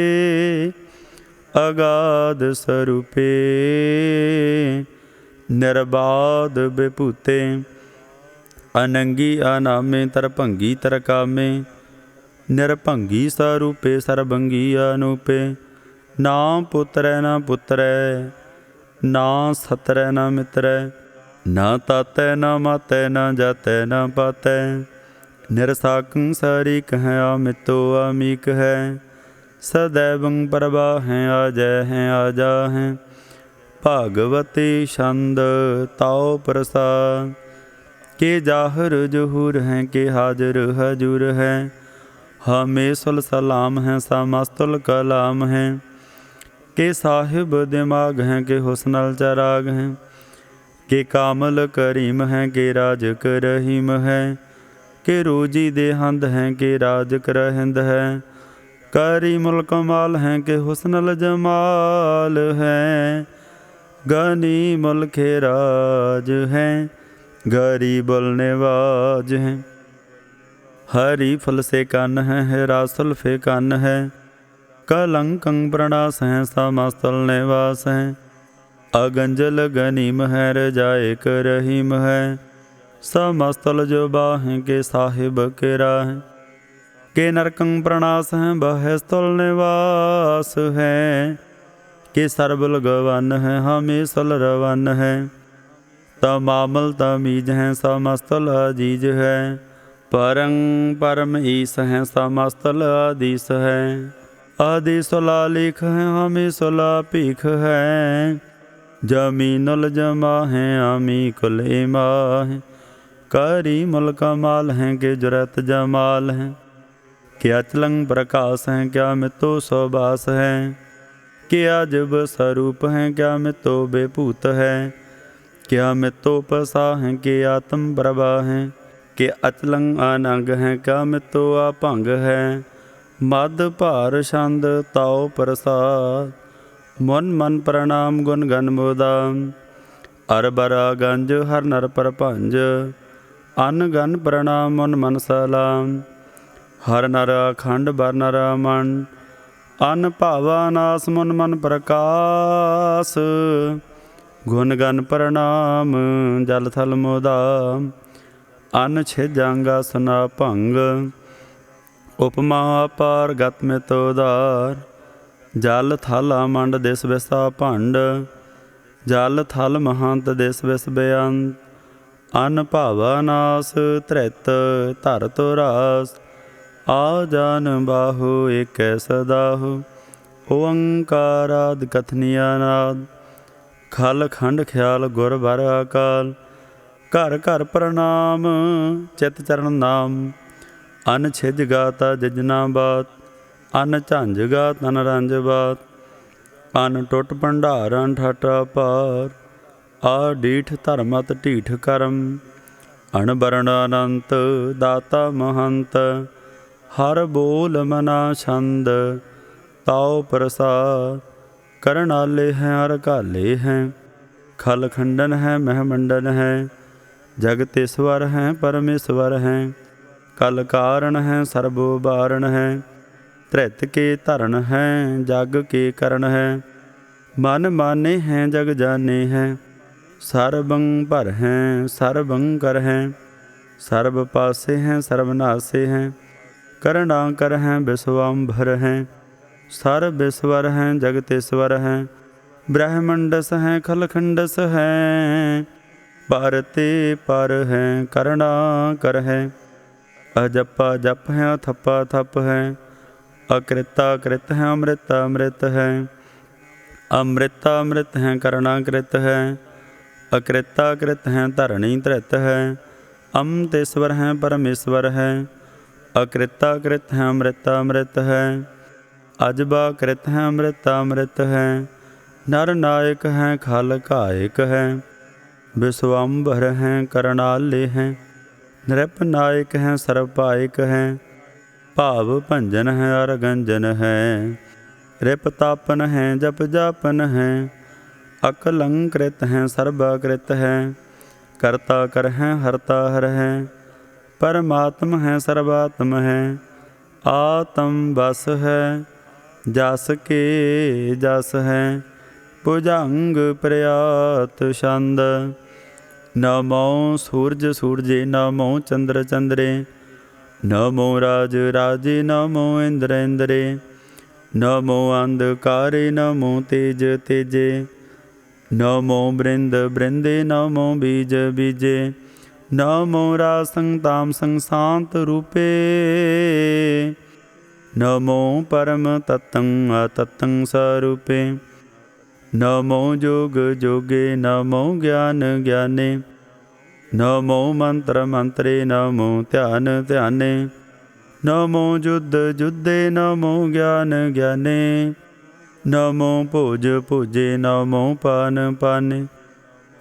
अगाध स्वरूपे निर्बाध विभूते, अनंगी अनामे तरभंगी तरकामे, निरभंगी स्वरूपे सर्वंगी अनूपे, ना पुत्रै ना पुत्रै ना सतरै न मित्रै, ना तातै न मातै, न जातै न पातै। निरसाकं सारी कह अमितो अमीक है, सदैवं प्रभा हैं अजय हैं आजा हैं। भागवती छंद ताओ प्रसाद, के जाहर जुहूर हैं के हाजिर हजूर हैं। हमें सुल सलाम हैं समस्तुल कलाम हैं, के साहिब दिमाग हैं के हुस्नल चराग हैं। के कामल करीम हैं के राज करहीम हैं, के रोजी देहंद हैं के राज करहिंद है। करी मुल्क माल हैं के हुस्नल जमाल हैं, गनी मुल्क राज हैं गरीबुल निवाज हैं। हरी फल से कन है हिरासुल फे कन है, कलंकं प्रणास हैं समस्तुल निवास हैं। अगंजल गनीम है रजाए करहीम है, समस्तुल जो बाहें के साहिब के राह। के नरकं प्रणास हैं बहस्तुल निवास है, के सरबुल गवन है हमें सुल रवन है। तमामल तमीज हैं समस्तुल अजीज है, परं परम ईस हैं समस्तुल आदीस है। आदि सुला लिख हैं हमें सुला पीख है, जमीनुल जमा हैं आमी कुल इमा है। करी मुल्क माल हैं के जुरत जमाल हैं, क्या अचलंग प्रकाश हैं क्या मितो स्वबास है। के अजब स्वरूप हैं क्या मितो बेपूत है, क्या मितो पसा हैं के आत्म प्रभा हैं। के अचलंग अनंग हैं क्या मितो अपंग है, मद भार छंद ताओ प्रसाद। मुन मन प्रणाम गुण गन मुदाम, अरबरा गंज हर नर परभंज। अन गन प्रणाम मुन मन सलाम, हर नर अखंड बर नर मन। अन भावानास मुन मन प्रकाश, गुण गन प्रणाम जल थल मुदाम। अन छिजंगा सुना भंग, उपमा अपार गत मित उदार। जल थल मंड दिस विसा भंड, जल थल महंत दिस विस बेअंत। अन भावानास धृत धर तो रास, आ जान बाहु एक सदाहु। ओंकाराद कथनिया नाद, खल खंड ख्याल गुर बर अकाल। घर घर प्रणाम चित चरण नाम, अन छिज गाता जिजना बात। अन झंझ गात अन रंज बात, अन टुट भंडार अन ठाटा पार। आ डीठ धर्मत ढीठ करम, अन बरण अनंत दाता महंत। हर बोल मना छंद ताओ प्रसाद, करणाले हैं हर काले हैं। खल खंडन है महमंडन है, जगतेश्वर हैं परमेश्वर हैं। कल कारण हैं सर्वो बारण है, धृत के धरण हैं जग के करण है। मन माने हैं जग जाने हैं, सर्वं भर हैं सर्वं कर हैं। सर्व पासे हैं सर्वनासे हैं, करना कर हैं विश्वम्भर हैं। सर विश्वर हैं जगतेश्वर हैं, ब्रह्मंडस हैं खलखंडस हैं। परते पर हैं करना कर हैं, अजपा जप हैं अथपा थप हैं। अकृता कृत हैं अमृता अमृत हैं, अमृता अमृत हैं करना कृत हैं। अकृता कृत हैं धरणी धृत है, अमृतेश्वर हैं परमेश्वर हैं। अकृता कृत हैं अमृता अमृत है, अजबा कृत हैं अमृता अमृत है। नर नायक हैं खल कायक हैं, विश्वम्भर हैं करणाले हैं। नृप नायक हैं सर्वपायक हैं, भाव भंजन है अरगंजन है। रिप तापन हैं जप जापन हैं, अकलंकृत हैं सर्वाकृत हैं। करता कर हैं हरता हर हैं, परमात्म हैं सर्वात्म हैं। आत्म बस है जस के जस हैं, भुजंग प्रयात छंद। नमो सूरज सूरजे नमो चंद्र चंद्रे, नमो राज राजे नमो इंद्र इंद्रे। नमो अंधकारे नमो तेज तेजे, ਨਮੋ ਬ੍ਰਿੰਦ ਬ੍ਰਿੰਦੇ, ਨਮੋ ਬੀਜ ਬੀਜੇ, ਨਮੋ ਰਾਸੰ ਤਾਮਸੰ ਸ਼ਾਂਤ ਰੂਪੇ, ਨਮੋ ਪਰਮ ਤਤੰ ਅਤਤੰ ਸਰੂਪੇ, ਨਮੋ ਜੋਗ ਜੋਗੇ, ਨਮੋ ਗਿਆਨ ਗਿਆਨੇ, ਨਮੋ ਮੰਤਰ ਮੰਤਰੇ, ਨਮੋ ਧਿਆਨ ਧਿਆਨੇ, ਨਮੋ ਜੁਧ ਜੁਧੇ, ਨਮੋ ਗਿਆਨ ਗਿਆਨੇ, ਨਮੋ ਭੋਜ ਭੋਜੇ, ਨਮੋ ਪਾਨ ਪਾਨੇ,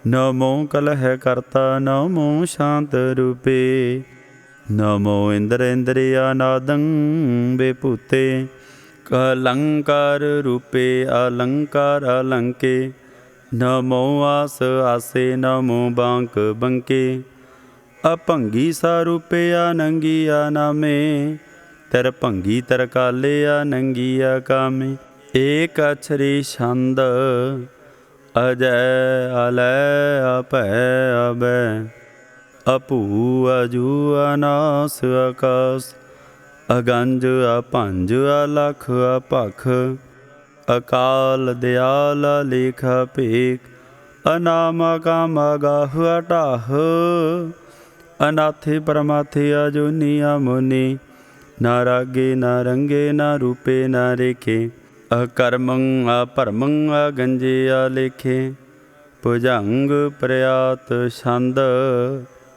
ਨਮੋ ਕਲਹ ਕਰਤਾ, ਨਮੋ ਸ਼ਾਂਤ ਰੂਪੇ, ਨਮੋ ਇੰਦਰ ਇੰਦਰਿਆ ਨਾਦੰ ਬੇਭੂਤੇ, ਕਲੰਕਾਰ ਰੂਪੇ, ਅਲੰਕਾਰ ਅਲੰਕੇ, ਨਮੋ ਆਸ ਆਸੇ, ਨਮੋ ਬਾਂਕ ਬੰਕੇ, ਅਭੰਗੀ ਸਰੂਪੇ, ਅਨੰਗੀ ਅਨਾਮੇ, ਤਰ ਭੰਗੀ ਤਰ ਕਾਲੇ, ਅਨੰਗੀ ਅਕਾਮੇ, ਏਕ ਅਛਰੀ ਛੰਦ, ਅਜੈ ਅਲੈ ਅਭੈ ਅਬੈ, ਅਭੂ ਅਜੂ ਅਨਾਸ ਆਕਾਸ, ਅਗੰਜ ਅਭੰਜ ਅਲਖ ਅਭਖ, ਅਕਾਲ ਦਿਆਲ ਲੇਖ ਭੇਖ, ਅਨਾਮ ਅਕਾਮ ਅਗਾਹ ਅਟਾਹ, ਅਨਾਥੇ ਪਰਮਾਥੇ ਅਜੂਨੀ ਅਮੁਨੀ, ਨਾ ਰਾਗੇ ਨਾ ਰੰਗੇ, ਨਾ ਰੂਪੇ ਨਾ ਰੇਖੇ, ਅਕਰਮੰ ਅਭਰਮੰ ਅਗੰਜੇ ਅਲੇਖੇ, ਭੁਜੰਗ ਪ੍ਰਿਆਤ ਛੰਦ,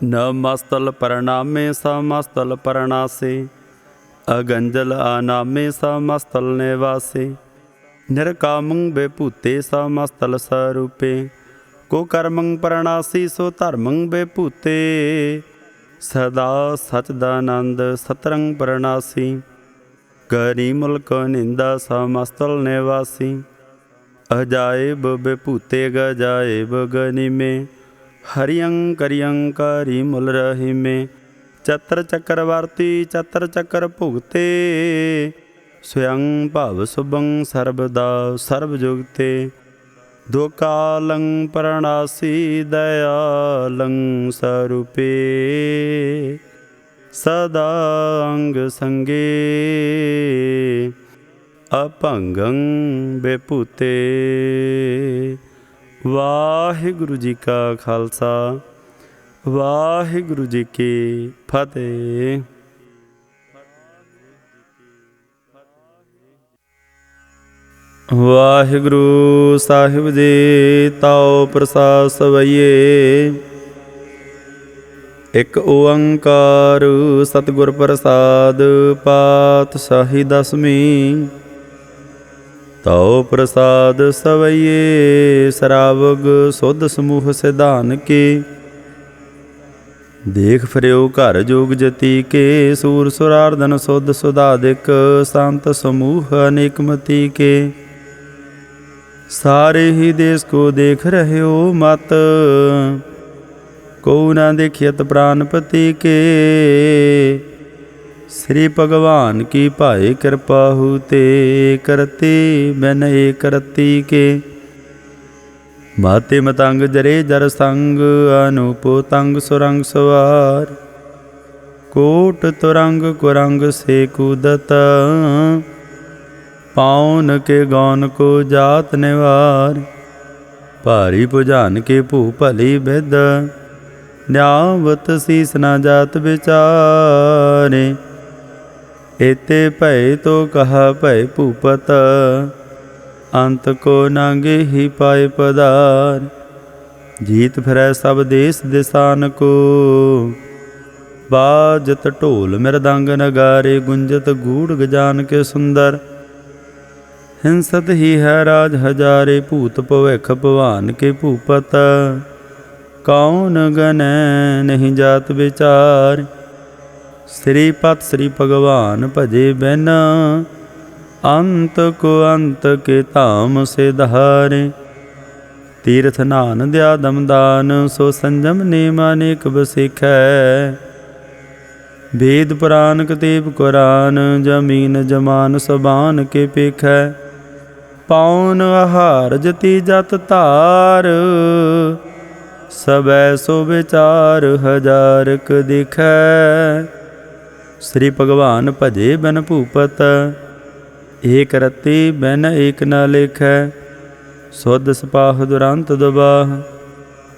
ਨਮਸਤਲ ਪ੍ਰਣਾਮੇ ਸਮਸਤਲ ਪ੍ਰਣਾਸੇ, ਅਗੰਜਲ ਆਨਾਮੇ ਸਮਸਤਲ ਨਿਵਾਸੇ, ਨਿਰਕਾਮੰ ਬੇਭੂਤੇ ਸਮਸਤਲ ਸਰੂਪੇ, ਕੋ ਕਰਮੰ ਪ੍ਰਣਾਸੀ ਸੋ ਧਰਮੰ ਬੇਭੂਤੇ, ਸਦਾ ਸਚਦਾਨੰਦ ਸਤਰੰਗ ਪ੍ਰਣਾਸੀ, ਗਰੀ ਮੁਲਕ ਨਿੰਦਾ ਸਮਸਤਲ ਨਿਵਾਸੀ, ਅਜਾਇਬ ਬੇਭੂਤੇ ਗਜਾਇਬ ਗਨੀਮੇ, ਹਰਿਯੰ ਕਰਿਯੰ ਕਰੀ ਮੁਲ ਰਹਿਮੇ, ਚਤਰ ਚੱਕਰਵਰਤੀ ਚਤਰ ਚੱਕਰ ਭੁਗਤੇ, ਸਵਯੰ ਭਵ ਸੁਭੰ ਸਰਬਦਾ ਸਰਬ ਜੁਗਤੇ, ਦੋ ਕਾਲੰ ਪ੍ਰਣਾਸੀ ਦਇਆਲੰ ਸਰੂਪੇ, ਸਦਾ ਅੰਗ ਸੰਗੇ, ਅਭੰਗੰ ਬੇਭੂਤੇ। ਵਾਹਿਗੁਰੂ ਜੀ ਕਾ ਖਾਲਸਾ, ਵਾਹਿਗੁਰੂ ਜੀ ਕੀ ਫਤਿਹ। ਵਾਹਿਗੁਰੂ ਸਾਹਿਬ ਜੀ ਤਾਉ ਪ੍ਰਸਾਦ ਸਵਈਏ, ਇੱਕ ਓੰਕਾਰ ਸਤਿਗੁਰ ਪ੍ਰਸਾਦ ਪਾਤਸ਼ਾਹੀ ਦਸਵੀਂ। ਤਾਉ ਪ੍ਰਸਾਦ ਸਵਈਏ ਸਰਾਵਗ ਸੁਧ ਸਮੂਹ ਸਿਧਾਨ ਕੇ, ਦੇਖ ਫਿਰਿਓ ਘਰ ਜੋਗ ਜਤੀ ਕੇ, ਸੂਰ ਸੁਰਾਰਦਨ ਸੁਧ ਸੁਧਾਦਿਕ ਸੰਤ ਸਮੂਹ ਅਨੇਕਮਤੀ ਕੇ, ਸਾਰੇ ਹੀ ਦੇਸ ਕੋ ਦੇਖ ਰਹੇ ਹੋ ਮਤ, ਕੋ ਨਾ ਦੇਖਿਅਤ ਪ੍ਰਾਨਪਤੀ ਕੇ, ਸ੍ਰੀ ਭਗਵਾਨ ਕੀ ਭਾਏ ਕਿਰਪਾ ਹੂਤੇ, ਕਰਤੀ ਬਿਨ ਏਕ ਰਤੀ ਕੇ, ਮਾਤੇ ਮਤੰਗ ਜਰੇ ਜਰ ਸੰਗ, ਅਨੂਪ ਤੰਗ ਸੁਰੰਗ ਸਵਾਰ, ਕੋਟ ਤੁਰੰਗ ਕੁਰੰਗ ਸੇ ਕੂਦਤ, ਪਾਉਨ ਕੇ ਗੌਨ ਕੋ ਜਾਤ ਨਿਵਾਰ, ਭਾਰੀ ਭੁਜਾਨ ਕੇ ਭੂ ਭਲੀ ਬਿਦ, ਨਿਆਵਤ ਸੀਸ ਨਾ ਜਾਤ ਵਿਚਾਰੇ, ਏਤੇ ਭੈ ਤੋ ਕਹਾ ਭੈ ਭੂਪਤ, ਅੰਤ ਕੋ ਨਾਂਗੇ ਹੀ ਪਾਏ ਪਦਾਰ, ਜੀਤ ਫਿਰੈ ਸਭ ਦੇਸ ਦਿਸਾਨ ਕੋ, ਬਾਜਤ ਢੋਲ ਮਿਰਦੰਗ ਨਗਾਰੇ, ਗੁੰਜਤ ਗੂੜ ਗਜਾਨ ਕੇ ਸੁੰਦਰ, ਹਿੰਸਤ ਹੀ ਹੈ ਰਾਜ ਹਜ਼ਾਰੇ, ਭੂਤ ਭਵਿਖ ਭਵਾਨ ਕੇ ਭੂਪਤ, ਕੌਣ ਗਨੈ ਨਹੀਂ ਜਾਤ ਵਿਚਾਰ, ਸ੍ਰੀ ਪਤ ਸ੍ਰੀ ਭਗਵਾਨ ਭਜੇ ਬਿਨ, ਅੰਤ ਕੋ ਅੰਤ ਕੇ ਧਾਮ ਸਿਧਾਰੇ, ਤੀਰਥ ਨਾਨ ਦਿਆ ਦਮਦਾਨ, ਸੋ ਸੰਜਮ ਨੇਮ ਅਨੇਕ ਬਸਿਖੈ, ਵੇਦ ਪੁਰਾਨ ਕਤੇਬ ਕੁਰਾਨ, ਜਮੀਨ ਜਮਾਨ ਸਬਾਨ ਕੇ ਪੇਖੈ, ਪਾਉਨ ਆਹਾਰ ਜਤੀ ਜਤ ਧਾਰ, ਸਬੈ ਸੋ ਵਿਚਾਰ ਹਜ਼ਾਰਕ ਦਿਖੈ, ਸ੍ਰੀ ਭਗਵਾਨ ਭਜੇ ਬਿਨ ਭੂਪਤ, ਏਕ ਰਤੀ ਬਿਨ ਏਕ ਨ ਲੇਖੈ, ਸੁਧ ਸਪਾਹ ਦੁਰੰਤ ਦੁਬਾਹ।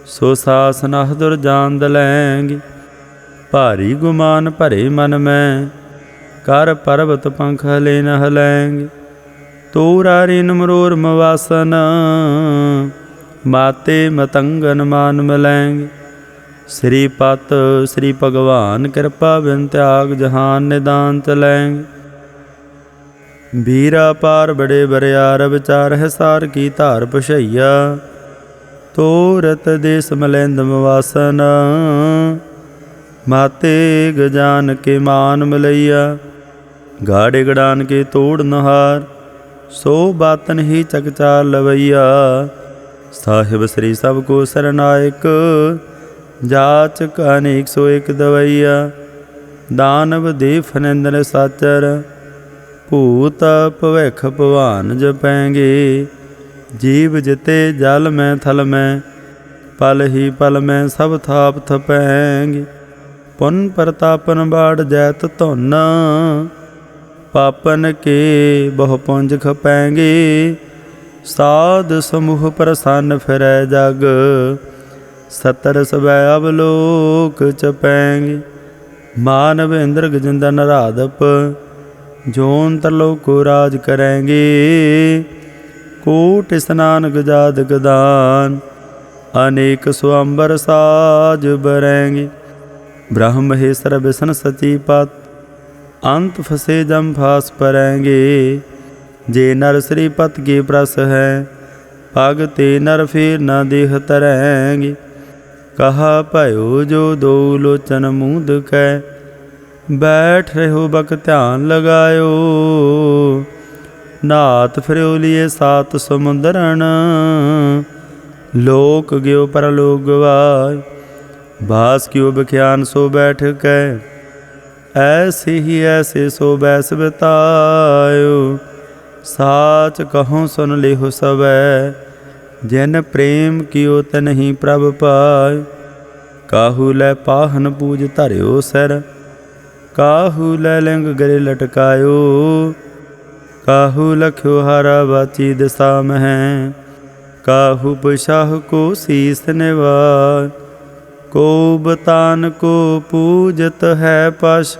ਸੋ ਸਾਸ ਨਹ ਦੁਰ ਜਾਨ ਦਲੈਂਗੇ। ਭਾਰੀ ਗੁਮਾਨ ਭਰੇ ਮਨ ਮੈਂ, ਕਰ ਪਰਬਤ ਪੰਖ ਹਲੇ ਨ ਹਲੈਂਗੇ। ਤੋਰਾ ਰਿਨ ਮਰੋਰ ਮਵਾਸਨ, ਮਾਤੇ ਮਤੰਗਨ ਮਾਨ ਮਿਲੈਂਗੇ। ਸ੍ਰੀ ਪਤ ਸ੍ਰੀ ਭਗਵਾਨ ਕਿਰਪਾ ਬਿਨ ਤਿਆਗ ਜਹਾਨ ਨਿਦਾਨ ਚਲੈਂਗੇ। ਵੀਰਾ ਪਾਰ ਬੜੇ ਬਰਿਆਰ ਵਿਚਾਰ ਹੈ ਸਾਰ ਕੀ ਧਾਰ ਪਛਈਆ। ਤੋਰਤ ਦੇਸ ਮਲੈਂਦ ਮਵਾਸਨ, ਮਾਤੇ ਗਜਾਨ ਕੇ ਮਾਨ ਮਿਲਈਆ। ਗਾੜੇ ਗੜਾਨ ਕੇ ਤੋੜ ਨਹਾਰ, ਸੋ ਬਾਤਨ ਹੀ ਚਕਚਾਰ ਲਵਈਆ। ਸਾਹਿਬ ਸ੍ਰੀ ਸਭ ਕੋ ਸਰਨਾਇਕ, ਜਾਚਕ ਅਨੇਕ ਸੋ ਇੱਕ ਦਵਈਆ। ਦਾਨਵ ਦੇਵ ਫਨਿੰਦਰ ਸਾਚਰ, ਭੂਤ ਭਵਿਖ ਭਵਾਨ ਜਪੈਂਗੇ। ਜੀਵ ਜਿਤੇ ਜਲ ਮੈਂ ਥਲ ਮੈਂ, ਪਲ ਹੀ ਪਲ ਮੈਂ ਸਭ ਥਾਪ ਥਪੈਂਗੇ। ਪੁਨ ਪ੍ਰਤਾਪਨ ਬਾੜ ਜੈਤ ਧੁਨ, ਪਾਪਨ ਕੇ ਬਹੁ ਪੁੰਜ ਖਪੈਂਗੇ। ਸਾਧ ਸਮੂਹ ਪ੍ਰਸੰਨ ਫਿਰੈ ਜਗ, ਸਤਰ ਸਵੈ ਅਵਲੋਕ ਚਪੈਂਗੇ। ਮਾਨਵ ਇੰਦਰ ਗਜਿੰਦਰ ਨਰਾਧਪ, ਜੋਨ ਤਰਲੋਕ ਕੋ ਰਾਜ ਕਰੈਂਗੇ। ਕੋਟ ਇਸਨਾਨ ਗਜਾਦ ਗਦਾਨ, ਅਨੇਕ ਸੁਅੰਬਰ ਸਾਜ ਬਰੈਂਗੇ। ब्रह्म महेश्वर विष्णु सची पत, अंत फसे जम फास परेंगे। जे नर श्रीपत के प्रस है, पग ते नर फिर न देह तरेंगे। कहा भयो जो दो लोचन मूंद कै, बैठ रहो बक ध्यान लगायो। नात फिरो लिए सात समुंदरन, लोक गयो परलोक गवाय। बास क्यों बख्यान सो बैठ कै, ऐसे ही ऐसे सो बैस बितायो। साच कहो सुन लेहो सबै, जिन प्रेम कियो तनहि प्रभ पाय। काहू लै पाहन पूज धर्यो सिर, काहू लै लिंग गरे लटकायो। काहू लख्यो हारा बाची दिशा मह, काहू पुशाह को शीस निवाय। को बतान को पूजत है पश,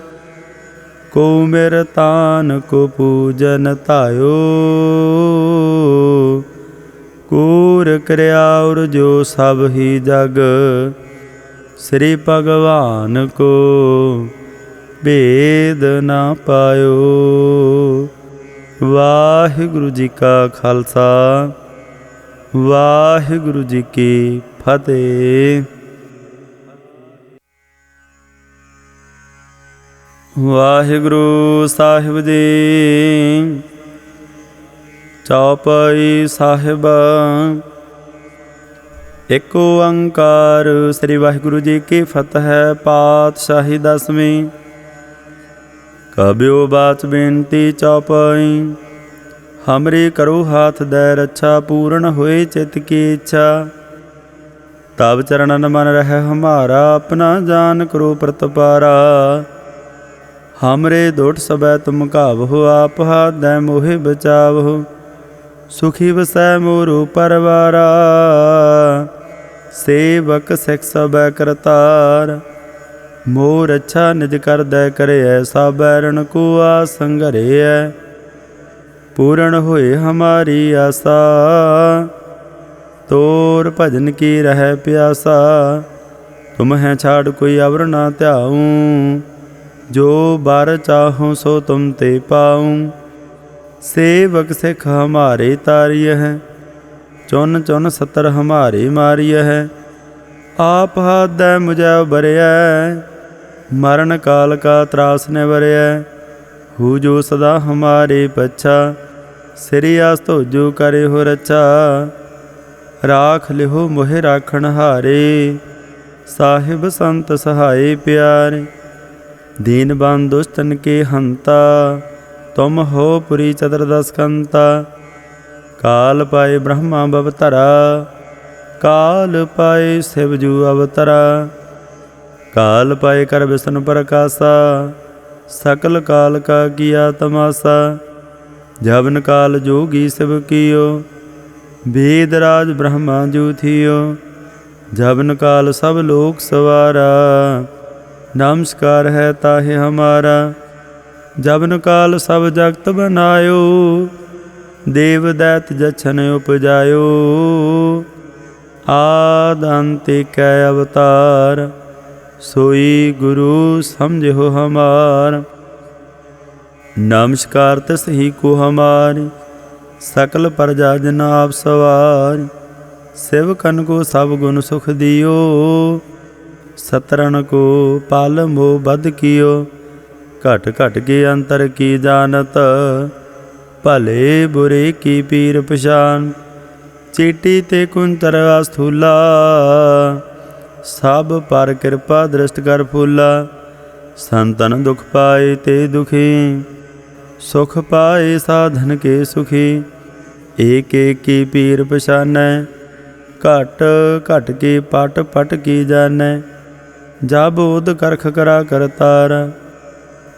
को मेर तान को पूजन तायो। कूर क्रियाउर जो सब ही जग, श्री भगवान को भेद ना पायो। वाहिगुरु जी का खालसा, वाहिगुरु जी की फतेह। वाहिगुरु साहिब जी। चौपाई साहिब। एक ओंकार श्री वाहिगुरु जी की फतह। पातशाही दसवीं। कबियो बाच बेनती चौपाई। हमरी करो हाथ दै रक्षा, पूर्ण होए चित की इच्छा। तब चरणन मन रह हमारा, अपना जान करो प्रतपारा। हमरे दोट सबै तुम कावहो, आप हाथ दै मोहे बचावहो। सुखी वसै मोरो परवारा, सेवक सिख सबै करतार। मोर अच्छा निज कर दै करे, ऐसा बैरन को आसन घरे है। पूर्ण होए हमारी आशा, तोर भजन की रह प्यासा। तुम है छाड़ कोई अवर ना ध्याऊं, जो बार चाहो सो तुम ते पाऊं। सेवक सिख हमारे तारिय है, चुन चुन सतर हमारे मारिय है। आप हाथ दै मुझे बरिया, मरण काल का त्रास ने वरिया। हु जो सदा हमारे पच्छा, सिरी आस तो जो करे हो रक्षा। राख लिहो मोहे राखण हारे, साहिब संत सहाय प्यारे। दीन बन दुष्टन के हंता, तुम हो पुरी चतुर्दश कंता। काल पाए ब्रह्मा बवतरा, काल पाए शिवजू अवतरा। काल पाए कर विष्णु प्रकाशा, सकल काल का किया तमाशा। जबन काल जोगी शिव कियो, वेद राज ब्रह्मा जू थियो, जबन काल सब लोक सवारा। नमस्कार है ताहे हमारा, जबन काल सब जगत बनायो। देव दैत जछन उपजायो, आद अंत कै अवतार। सोई गुरु समझो हमार, नमस्कार तिस ही को हमारी। सकल प्रजा जन आप सवार, सेवकन को सब गुण सुख दियो। सतरन को पाल मोह बद कियो, घट घट के अंतर की जानत। भले बुरे की पीर पछान, चीटी ते कुंतर अस्थूला। सब पर कृपा दृष्ट कर फूला, संतन दुख पाए ते दुखी। सुख पाए साधन के सुखी, एक एक की पीर पछानै। घट घट के पट पट की जानै, जब उद करख करा करतारा।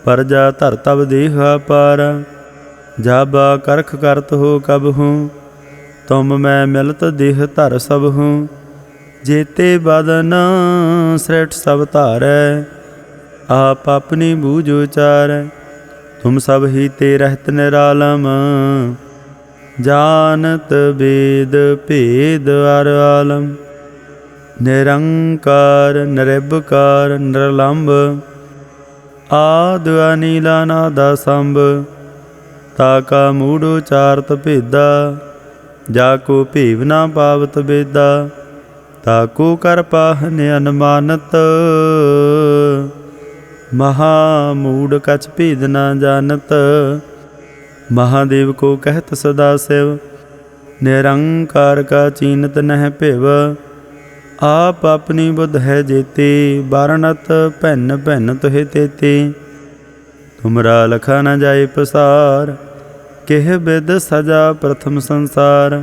प्रजा धर तब देह पारा, जब करख करत हो कब हूँ। तुम मैं मिलत देह धर सब हूँ, जेते बदन सृष्ट सब धारै। आप अपनी बूझ उचारै, तुम सब ही ते रहत निरालम। जानत वेद भेद अर आलम, निरंकार निरभकार निरलंब। आद अनीला नादा संभ, ताका मूढ़ उचारत भेदा। जाको भेव ना पावत बेदा, ताको कर पाहन अनुमानत। महामूढ़ कछ भेद न जानत, महादेव को कहत सदा शिव। निरंकार का चीनत नह पिव, आप अपनी बुध है जेते। बारनत भैन भैन तुहे तेते, तुमरा लखा न जाए पसार। किह बिद सजा प्रथम संसार,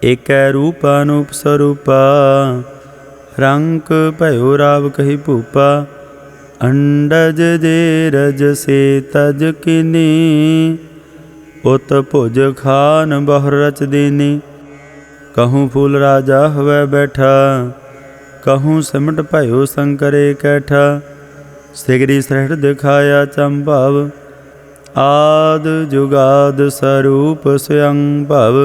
एक रूप अनूप स्वरूपा। रंक भयो राव कही भूपा, अंडज जे रज से तज किनी। उत भुज खान बहुर रच दीनी, कहूँ फूल राजा हुए बैठा। कहूँ सिमट भयो शंकरे कैठा, सिगरी सृष्ट दिखाया चंभव। आद जुगाद स्वरूप स्वयं भव,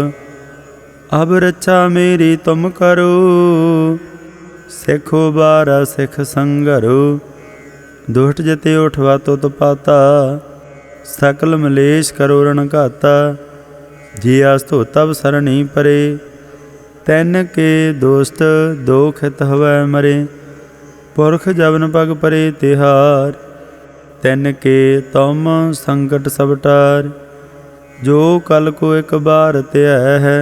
अब रक्षा मेरी तुम करो। सिखो बारा सिख संगरो, दुष्ट जते उठवा तुत पाता। सकल मलेश करो रण घाता, जी आस्तो तब सरणी परे। तैन के दोस्त दो खित हवै मरे, पुरख जबन पग परे तिहार। तैन के तुम संकट सब टार, जो कल को एक बार त्या है।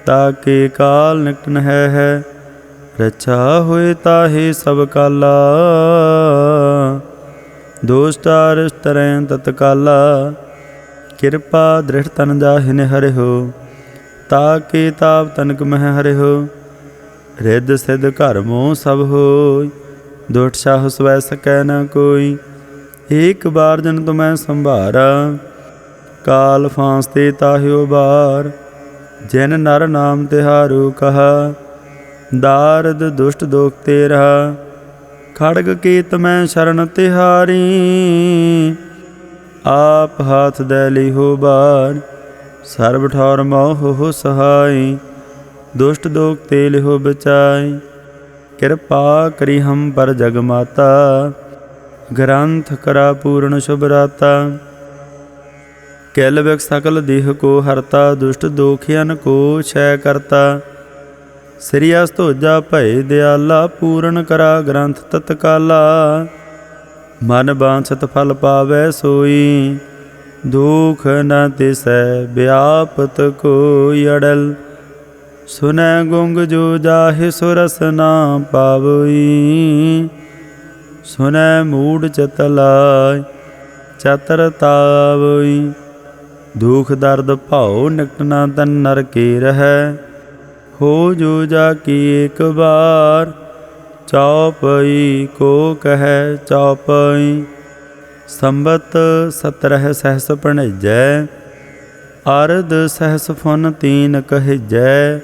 ताके काल निकट है, रक्षा होए ताहे सब काला। दोष अरिष्ट तरैं तत्काला, कृपा दृढ़ तन जाहिन हरि हो। ताके ताप तनक मह हरि हो, रिद सिद्ध घर मोह सब होय। दुष्ट साहस वै सकै न कोई, एक बार जन तुम्हें संभारा। काल फांसते ताहियो बार, जिन नर नाम तिहारू कहा। दारद दुष्ट दोख ते रहा, खड़ग कीत मैं शरण तिहारी। आप हाथ दे लिहो बार, सर्ब ठौर मोह हो सहाय। दुष्ट दोख ते लिहो बचाई, कृपा करी हम पर जग माता। ग्रंथ करा पूर्ण शुभराता, कैल बिक सकल देह को हरता। दुष्ट दोखियन को क्षय करता, श्री अस्तोजा भय दयाला। पूर्ण करा ग्रंथ तत्काला, मन बांछत फल पावै सोई। दुख न तिसै व्यापत कोई अड़ल, सुनै गुंग जो जाहि सुरस ना पावई। सुनै मूढ़ चतलाय चतर तावई। दुख दर्द भाव निकट ना तन नर के रहै। हो जो जाकी एक बार, चौपई को कहे चौपई। संबत 17 सहस पणिजै, ਅਰਧ ਸਹਸ ਫੁਨ ਤੀਨ ਕਹਿਜੈ,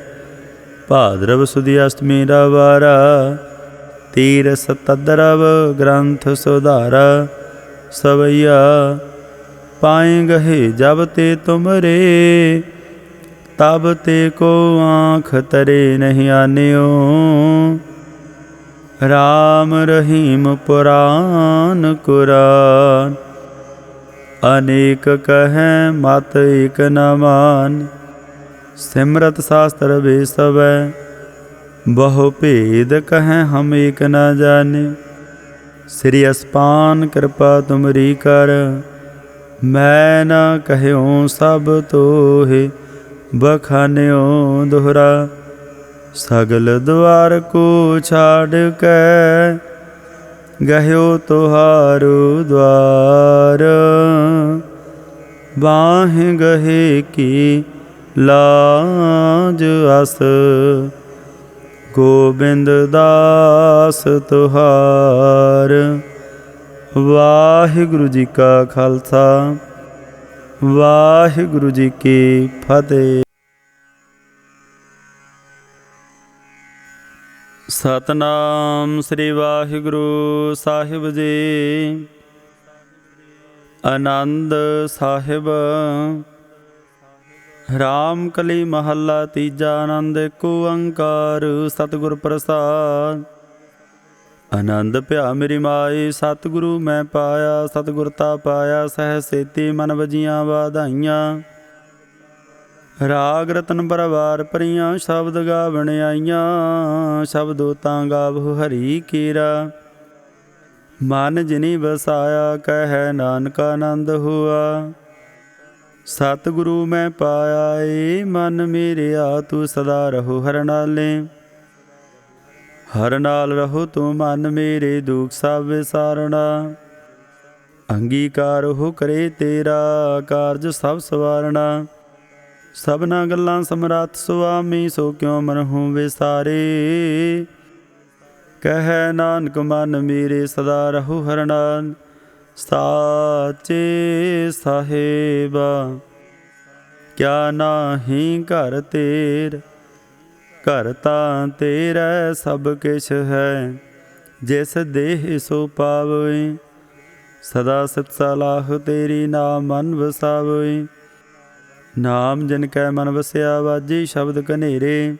ਭਾਦਰਵ ਸੁਦੀ ਅਸ਼ਟਮੀ ਦਾ ਵਾਰਾ, ਤੀਰਸ ਤਦਰਵ ਗ੍ਰੰਥ ਸੁਧਾਰਾ, ਸਵਈਆ ਪਾਏ ਗਹੇ ਜਬ ਤੇ ਤੁਮਰੇ, ਤਬ ਤੇ ਕੋ ਆँख ਤਰੇ ਨਹੀਂ ਆਨਿਓ, ਰਾਮ ਰਹੀਮ ਪੁਰਾਨ ਕੁਰਾਨ, ਅਨੇਕ ਕਹੈ ਮਤ ਏਕ ਨ ਮਾਨ, ਸਿਮਰਤ ਸ਼ਾਸਤਰ ਵੇਸਵੈ, ਬਹੁ ਭੇਦ ਕਹੈ ਹਮ ਏਕ ਨ ਜਾਣੇ, ਸ੍ਰੀ ਅਸਪਾਨ ਕਿਰਪਾ ਤੁਮਰੀ ਕਰ, ਮੈਂ ਨ ਕਹਿਓ ਸਭ ਤੋਹਿ ਬਖਾਨਿਓ ਦੋਹਰਾ, ਸਗਲ ਦੁਆਰ ਕੋ ਛਾੜ ਕੇ, ਗਹਿਓ ਤੁਹਾਰੂ ਦੁਆਰ, ਬਾਹਿ ਗਹੇ ਕੀ ਲਾਜ ਅਸ, ਗੋਬਿੰਦ ਦਾਸ ਤੁਹਾਰ। ਵਾਹਿਗੁਰੂ ਜੀ ਕਾ ਖਾਲਸਾ, ਵਾਹਿਗੁਰੂ ਜੀ ਕੀ ਫਤਿਹ। ਸਤਨਾਮ ਸ੍ਰੀ ਵਾਹਿਗੁਰੂ ਸਾਹਿਬ ਜੀ। ਆਨੰਦ ਸਾਹਿਬ। ਰਾਮ ਕਲੀ ਮਹੱਲਾ ਤੀਜਾ। ਆਨੰਦ ਏਕ ਓੰਕਾਰ ਸਤਿਗੁਰ ਪ੍ਰਸਾਦ। ਆਨੰਦ ਭਿਆ ਮੇਰੀ ਮਾਈ ਸਤਿਗੁਰੂ ਮੈਂ ਪਾਇਆ, ਸਤਿਗੁਰ ਤਾ ਪਾਇਆ ਸਹਿ ਸੇਤੀ ਮਨ ਵਜੀਆਂ ਵਾਧਾਈਆਂ। ਰਾਗ ਰਤਨ ਪਰਵਾਰ ਭਰੀਆਂ ਸ਼ਬਦ ਗਾਵਣ ਆਈਆਂ, ਸ਼ਬਦੋ ਤਾਂ ਗਾਵਹੁ ਹਰੀ ਕੀਰਾ। ਮਨ ਜਿਨੀ ਵਸਾਇਆ ਕਹਿ ਨਾਨਕ ਆਨੰਦ ਹੁਆ। ਸਤਿਗੁਰੂ ਮੈਂ ਪਾਇਆ ਏ ਮਨ ਮੇਰਿਆ, ਤੂੰ ਸਦਾ ਰਹੋ ਹਰ ਨਾਲੇ। ਹਰ ਨਾਲ ਰਹੋ ਤੂੰ ਮਨ ਮੇਰੇ, ਦੁਖ ਸਭ ਵਿਸਾਰਣਾ। ਅੰਗੀਕਾਰ ਹੋ ਕਰੇ ਤੇਰਾ, ਕਾਰਜ ਸਭ ਸਵਾਰਣਾ। ਸਭਨਾ ਗੱਲਾਂ ਸਮਰੱਥ ਸੁਆਮੀ, ਸੋ ਕਿਉ ਮਨਹੁ ਵਿਸਾਰੇ। ਕਹਿ ਨਾਨਕ ਮਨ ਮੇਰੇ ਸਦਾ ਰਹੋ ਹਰ ਨਾਲ। ਸਾਚੇ ਸਾਹਿਬਾ ਕਿਆ ਨਾਹੀਂ ਘਰ ਤੇਰ, ਘਰ ਤਾਂ ਤੇਰਾ ਸਭ ਕਿਛ ਹੈ। ਜਿਸ ਦੇਹ ਸੋ ਪਾਵੈ, ਸਦਾ ਸਿਤ ਸਲਾਹ ਤੇਰੀ ਨਾਮ ਮਨ ਵਸਾਵੈ। ਨਾਮ ਜਿਨ ਕੈ ਮਨ ਵਸਿਆ, ਵਾਜੀ ਸ਼ਬਦ ਕਨੇਰੇ।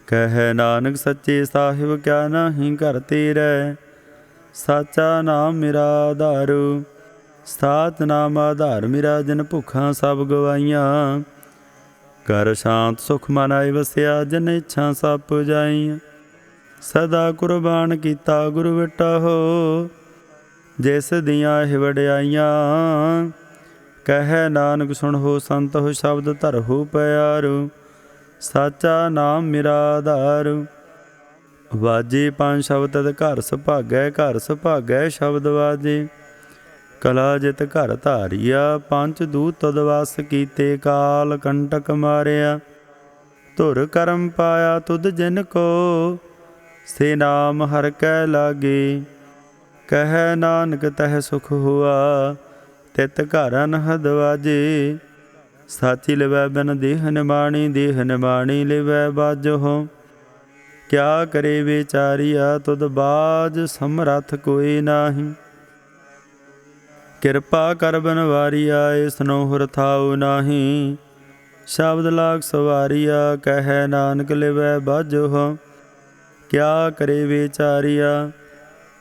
ਕਹਿ ਨਾਨਕ ਸੱਚੇ ਸਾਹਿਬ ਕਿਆ ਨਾਹੀਂ ਘਰ ਤੇਰੈ। ਸਾਚਾ ਨਾਮ ਮੇਰਾ ਆਧਾਰ, ਸਾਚ ਨਾਮ ਆਧਾਰ ਮੇਰਾ। ਜਿਨ ਭੁੱਖਾਂ ਸਭ ਗਵਾਈਆਂ, ਕਰ ਸ਼ਾਂਤ ਸੁਖ ਮਨ ਆਏ ਵਸਿਆ। ਜਿਨ ਇੱਛਾ ਸਭ ਪੁਜਾਈਆਂ, ਸਦਾ ਕੁਰਬਾਨ ਕੀਤਾ ਗੁਰੂ ਵਿਟਾ ਹੋ। ਜਿਸ ਦੀਆਂ ਇਹ ਵਡਿਆਈਆਂ, ਕਹਿ ਨਾਨਕ ਸੁਣਹੁ ਸੰਤ ਹੋ। ਸ਼ਬਦ ਧਰਹੁ ਪਿਆਰੂ, ਸਾਚਾ ਨਾਮ ਮੇਰਾ ਆਧਾਰ। ਵਾਜੇ ਪੰਜ ਸ਼ਬਦ ਤਦ ਘਰ ਸੁਭਾਗੈ, ਘਰ ਸੁਭਾਗੈ ਸ਼ਬਦ ਵਾਜੇ। ਕਲਾ ਜਿਤ ਘਰ ਧਾਰੀਆ, ਪੰਜ ਦੂਤ ਤਦ ਵਸ ਕੀਤੇ। ਕਾਲ ਕੰਟਕ ਮਾਰਿਆ, ਧੁਰ ਕਰਮ ਪਾਇਆ ਤੁਧ ਜਿਨ ਕੋ। ਸੇ ਨਾਮ ਹਰਿ ਕੈ ਲਾਗੇ, ਕਹਿ ਨਾਨਕ ਤਹਿ ਸੁਖ ਹੁਆ। ਤਿਤ ਘਰ ਅਨਹਦ ਵਾਜੇ, ਸਾਚੀ ਲਿਵੈ ਬਿਨ ਦੇਹ ਨਿਮਾਣੀ। ਦੇਹ ਨਿਮਾਣੀ ਲਿਵੈ ਬਾਜਹੁ, ਕਿਆ ਕਰੇ ਵਿਚਾਰੀਆ। ਤੁਧ ਬਾਜ ਸਮਰੱਥ ਕੋਈ ਨਾਹੀਂ। ਕਿਰਪਾ ਕਰ ਬਨਵਾਰੀਆ, ਇਸਨੋ ਹੁਰ ਥਾਉ ਨਾਹੀਂ। ਸ਼ਬਦ ਲਾਗ ਸਵਾਰੀਆ, ਕਹਿ ਨਾਨਕ ਲਿਵੈ ਬਾਜਹੁ, ਕਿਆ ਕਰੇ ਵਿਚਾਰੀਆ।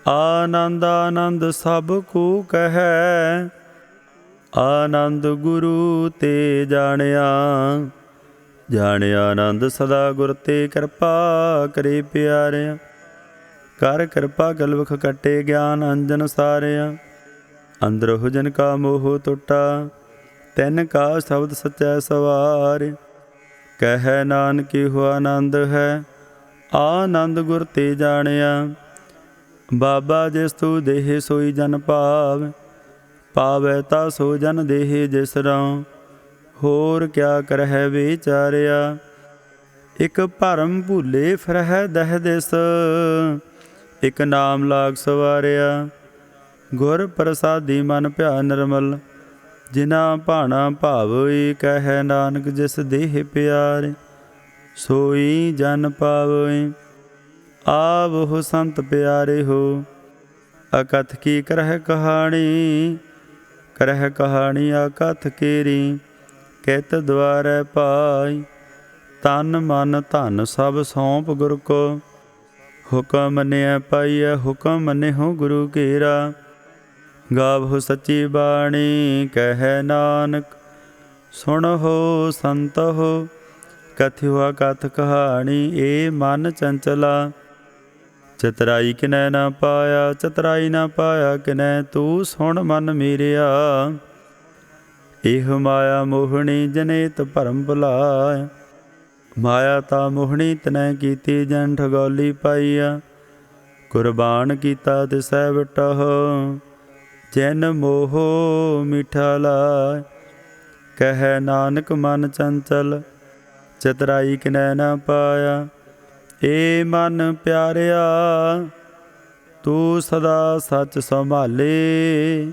ਆਨੰਦ ਆਨੰਦ ਸਭ ਕੂ ਕਹਿ, ਆਨੰਦ ਗੁਰੂ ਤੇ ਜਾਣਿਆ। ਜਾਣਿਆ ਆਨੰਦ ਸਦਾ ਗੁਰ ਤੇ, ਕਿਰਪਾ ਕਰੇ ਪਿਆਰਿਆ। ਕਰ ਕਿਰਪਾ ਗਲਵਖ ਕੱਟੇ, ਗਿਆਨ ਅੰਜਨ ਸਾਰਿਆ। ਅੰਦਰ ਹੋ ਜਨ ਕਾ ਮੋਹ ਟੁੱਟਾ, ਤਿਨ ਕਾ ਸ਼ਬਦ ਸਚੈ ਸਵਾਰ। ਕਹਿ ਨਾਨਕ ਇਹੋ ਆਨੰਦ ਹੈ, ਆਨੰਦ ਗੁਰ ਤੇ ਜਾਣਿਆ। ਬਾਬਾ ਜਿਸ ਤੂ ਦੇਹ ਸੋਈ ਜਨ ਭਾਵ, ਪਾਵੈ ਤਾ ਸੋ ਜਨ ਦੇਹ ਜਿਸ ਰਾਉ। ਹੋਰ ਕਿਆ ਕਰਹਿ ਵਿਚਾਰਿਆ। ਇਕ ਭਰਮ ਭੂਲੇ ਫਿਰਹਿ ਦਹਿ ਦਿਸ, ਇਕ ਨਾਮ ਲਾਗ ਸਵਾਰਿਆ। ਗੁਰ ਪ੍ਰਸਾਦੀ ਮਨ ਭਿਆ ਨਿਰਮਲ, ਜਿਨਾ ਭਾਣਾ ਭਾਵਈ। ਕਹਿ ਨਾਨਕ ਜਿਸ ਦੇਹ ਪਿਆਰੇ, ਸੋਈ ਜਨ ਪਾਵਈ। ਆਵਹੁ ਸੰਤ ਪਿਆਰੇ ਹੋ, ਅਕਥ ਕੀ ਕਰਹਿ ਕਹਾਣੀ। ਕਰਹਿ ਕਹਾਣੀ ਅਕਥ ਕੇਰੀ, ਕਿਤ ਦੁਆਰੈ ਪਾਈ। ਤਨ ਮਨ ਧਨ ਸਭ ਸੌਂਪ ਗੁਰ ਕੋ, ਹੁਕਮ ਮੰਨਿਆ ਪਾਈਐ। ਹੁਕਮ ਮੰਨਿਓ ਗੁਰੂ ਕੇਰਾ, ਗਾਵਹੁ ਸੱਚੀ ਬਾਣੀ। ਕਹਿ ਨਾਨਕ ਸੁਣਹੁ ਸੰਤਹੁ, ਕਥਿਓ ਅਕਥ ਕਹਾਣੀ। ਏ ਮਨ ਚੰਚਲਾ, ਚਤਰਾਈ ਕਿਨੈ ਨਾ ਪਾਇਆ। ਚਤਰਾਈ ਨਾ ਪਾਇਆ ਕਿਨੈ, ਤੂੰ ਸੁਣ ਮਨ ਮੇਰਿਆ। ਇਹ ਮਾਇਆ ਮੋਹਣੀ ਜਨੇਤ ਭਰਮ ਭੁਲਾਇਆ। ਮਾਇਆ ਤਾਂ ਮੋਹਣੀ ਤਨੈ ਕੀਤੀ, ਜਨ ਠਗੌਲੀ ਪਾਈਆ। ਕੁਰਬਾਨ ਕੀਤਾ ਤਿਸੈ ਵਿਟਹੁ, ਜਨ ਮੋਹ ਮਿਠਾ ਲਾਇ। ਕਹਿ ਨਾਨਕ ਮਨ ਚੰਚਲ, ਚਤਰਾਈ ਕਿਨੈ ਨਾ ਪਾਇਆ। ਏ ਮਨ ਪਿਆਰਿਆ, ਤੂੰ ਸਦਾ ਸੱਚ ਸੰਭਾਲੇ।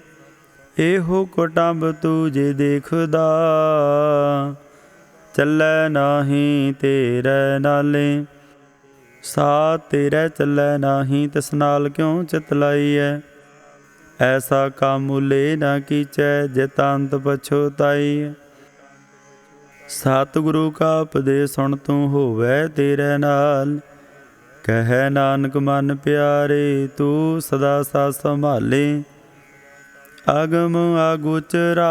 ਇਹੋ ਕੁਟੰਬ ਤੂੰ ਜੇ ਦੇਖਦਾ, ਚੱਲੈ ਨਾਹੀਂ ਤੇਰੇ ਨਾਲੇ। ਸਾ ਤੇਰੇ ਚੱਲੈ ਨਾਹੀਂ, ਤਿਸ ਨਾਲ ਕਿਉਂ ਚਿਤ ਲਾਈਐ। ਐਸਾ ਕਾਮੁਲੇ ਨਾ ਕੀਚੈ, ਜਿਤ ਅੰਤ ਪਛੋਤਾਈ। ਸਤਿਗੁਰੂ ਕਾ ਉਪਦੇਸ਼ ਸੁਣ, ਤੂੰ ਹੋਵੈ ਤੇਰੇ ਨਾਲ। ਕਹਿ ਨਾਨਕ ਮਨ ਪਿਆਰੇ, ਤੂੰ ਸਦਾ ਸੱਚ ਸੰਭਾਲੇ। ਅਗਮ ਅਗੋਚਰਾ,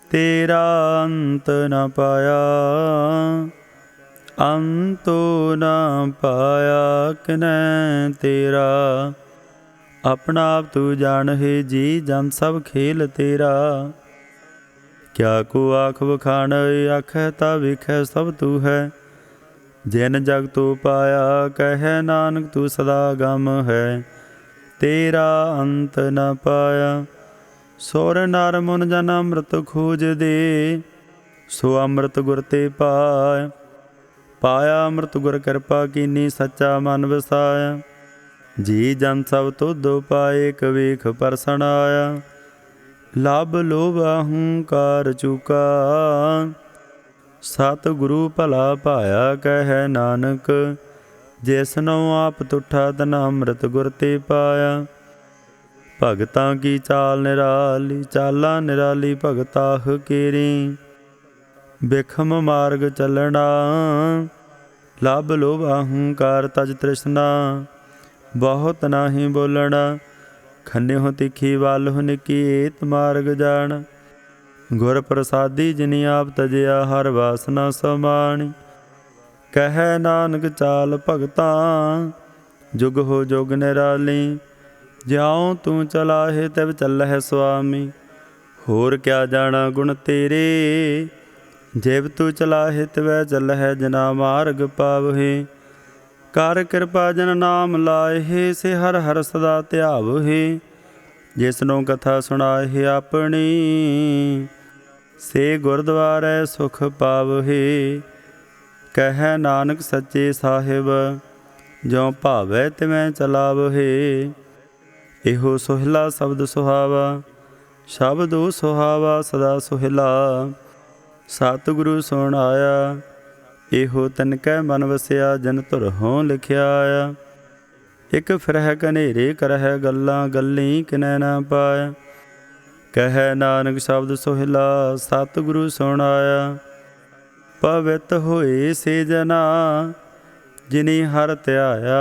ਤੇਰਾ ਅੰਤ ਨ ਪਾਇਆ। ਅੰਤੋ ਨ ਪਾਇਆ ਕਿਨੈ ਤੇਰਾ, ਆਪਣਾ ਆਪ ਤੂੰ ਜਾਣਹਿ ਜੀ। ਜਨ ਸਭ ਖੇਲ ਤੇਰਾ, ਕਿਆ ਕੋ ਆਖ ਵਖਾਣ। ਆਖੈ ਤਾ ਵੇਖੈ ਸਭ ਤੂੰ ਹੈ, ਜਿਨ ਜਗ ਤੂੰ ਪਾਇਆ। ਕਹਿ ਨਾਨਕ ਤੂੰ ਸਦਾ ਗਮ ਹੈ, ਤੇਰਾ ਅੰਤ ਨ ਪਾਇਆ। ਸੁਰ ਨਰ ਮੁਨ ਜਨ ਅੰਮ੍ਰਿਤ ਖੋਜਦੇ, ਸੋ ਅੰਮ੍ਰਿਤ ਗੁਰ ਤੇ ਪਾਇਆ। ਪਾਇਆ ਅੰਮ੍ਰਿਤ ਗੁਰ ਕਿਰਪਾ ਕੀਨੀ, ਸੱਚਾ ਮਨ ਵਸਾਇਆ। ਜੀ ਜਨ ਸਭ ਤੁਧ ਪਾਏ, ਕਵੇਖ ਪਰਸਨ ਆਇਆ। ਲਭ ਲੋਭ ਅਹੰਕਾਰ ਚੁਕਾ, ਸਤਿਗੁਰੂ ਭਲਾ ਭਾਇਆ। ਕਹਿ ਨਾਨਕ ਜਿਸਨੋ ਆਪ ਤੁਠਾ, ਤਨ ਅੰਮ੍ਰਿਤ ਗੁਰ ਤੇ ਪਾਇਆ। ਭਗਤਾਂ ਕੀ ਚਾਲ ਨਿਰਾਲੀ, ਚਾਲਾਂ ਨਿਰਾਲੀ ਭਗਤਾਹ ਕੇਰੀ। ਬਿਖਮ ਮਾਰਗ ਚੱਲਣਾ, ਲਭ ਲੋਭ ਅਹੰਕਾਰ ਤਜ ਤ੍ਰਿਸ਼ਨਾ। ਬਹੁਤ ਨਾਹੀਂ ਬੋਲਣਾ, ਖੰਨਿਓ ਤਿੱਖੀ ਵੱਲਹੁ ਨਿੱਕੀ। ਏਤ ਮਾਰਗ ਜਾਣ, ਗੁਰ ਪ੍ਰਸਾਦੀ ਜਿਨੀ ਆਪ ਤਜਿਆ। ਹਰ ਵਾਸਨਾ ਸਮਾਣੀ। ਕਹਿ ਨਾਨਕ ਚਾਲ ਭਗਤਾਂ, ਜੁਗ ਹੋ ਜੁਗ ਨਿਰਾਲੀ। ਜਿਉ ਤੂੰ ਚਲਾਹੇ ਤਿਵ ਚੱਲਹਿ ਸੁਆਮੀ। ਹੋਰ ਕਿਆ ਜਾਣਾ ਗੁਣ ਤੇਰੇ, ਜਿਵ ਤੂੰ ਚਲਾਹੇ ਤਿਵੈ ਚੱਲਹਿ। ਜਿਨਾ ਮਾਰਗ ਪਾਵਹਿ, ਕਰ ਕਿਰਪਾ ਜਨ ਨਾਮ ਲਾਇਹੇ। ਸੇ ਹਰ ਹਰ ਸਦਾ ਧਿਆਵਹਿ, ਜਿਸਨੂੰ ਕਥਾ ਸੁਣਾਏ ਆਪਣੀ। ਸੇ ਗੁਰਦੁਆਰੈ ਸੁਖ ਪਾਵਹਿ। ਕਹਿ ਨਾਨਕ ਸੱਚੇ ਸਾਹਿਬ, ਜਿਉ ਭਾਵੈ ਤਿਵੇਂ ਚਲਾਵਹਿ। ਇਹੋ ਸੋਹਿਲਾ ਸ਼ਬਦ ਸੁਹਾਵਾ, ਸ਼ਬਦੋ ਸੁਹਾਵਾ ਸਦਾ ਸੋਹਿਲਾ। ਸਤਿਗੁਰੂ ਸੁਣ ਆਇਆ, ਇਹੋ ਤਿਨ ਕੈ ਮਨ ਵਸਿਆ। ਜਨ ਧੁਰਹੋਂ ਲਿਖਿਆ ਆਇਆ। ਇਕ ਫਿਰਹਿ ਕਨੇਰੇ ਕਰਹਿ ਗੱਲਾਂ, ਗੱਲੀ ਕਿਨੈ ਨਾ ਪਾਇਆ। ਕਹਿ ਨਾਨਕ ਸ਼ਬਦ ਸੋਹਿਲਾ, ਸਤਿਗੁਰੂ ਸੁਣ ਆਇਆ। ਪਵਿੱਤ ਹੋਏ ਸੇ ਜਨਾ, ਜਿਨੀ ਹਰਿ ਧਿਆਇਆ।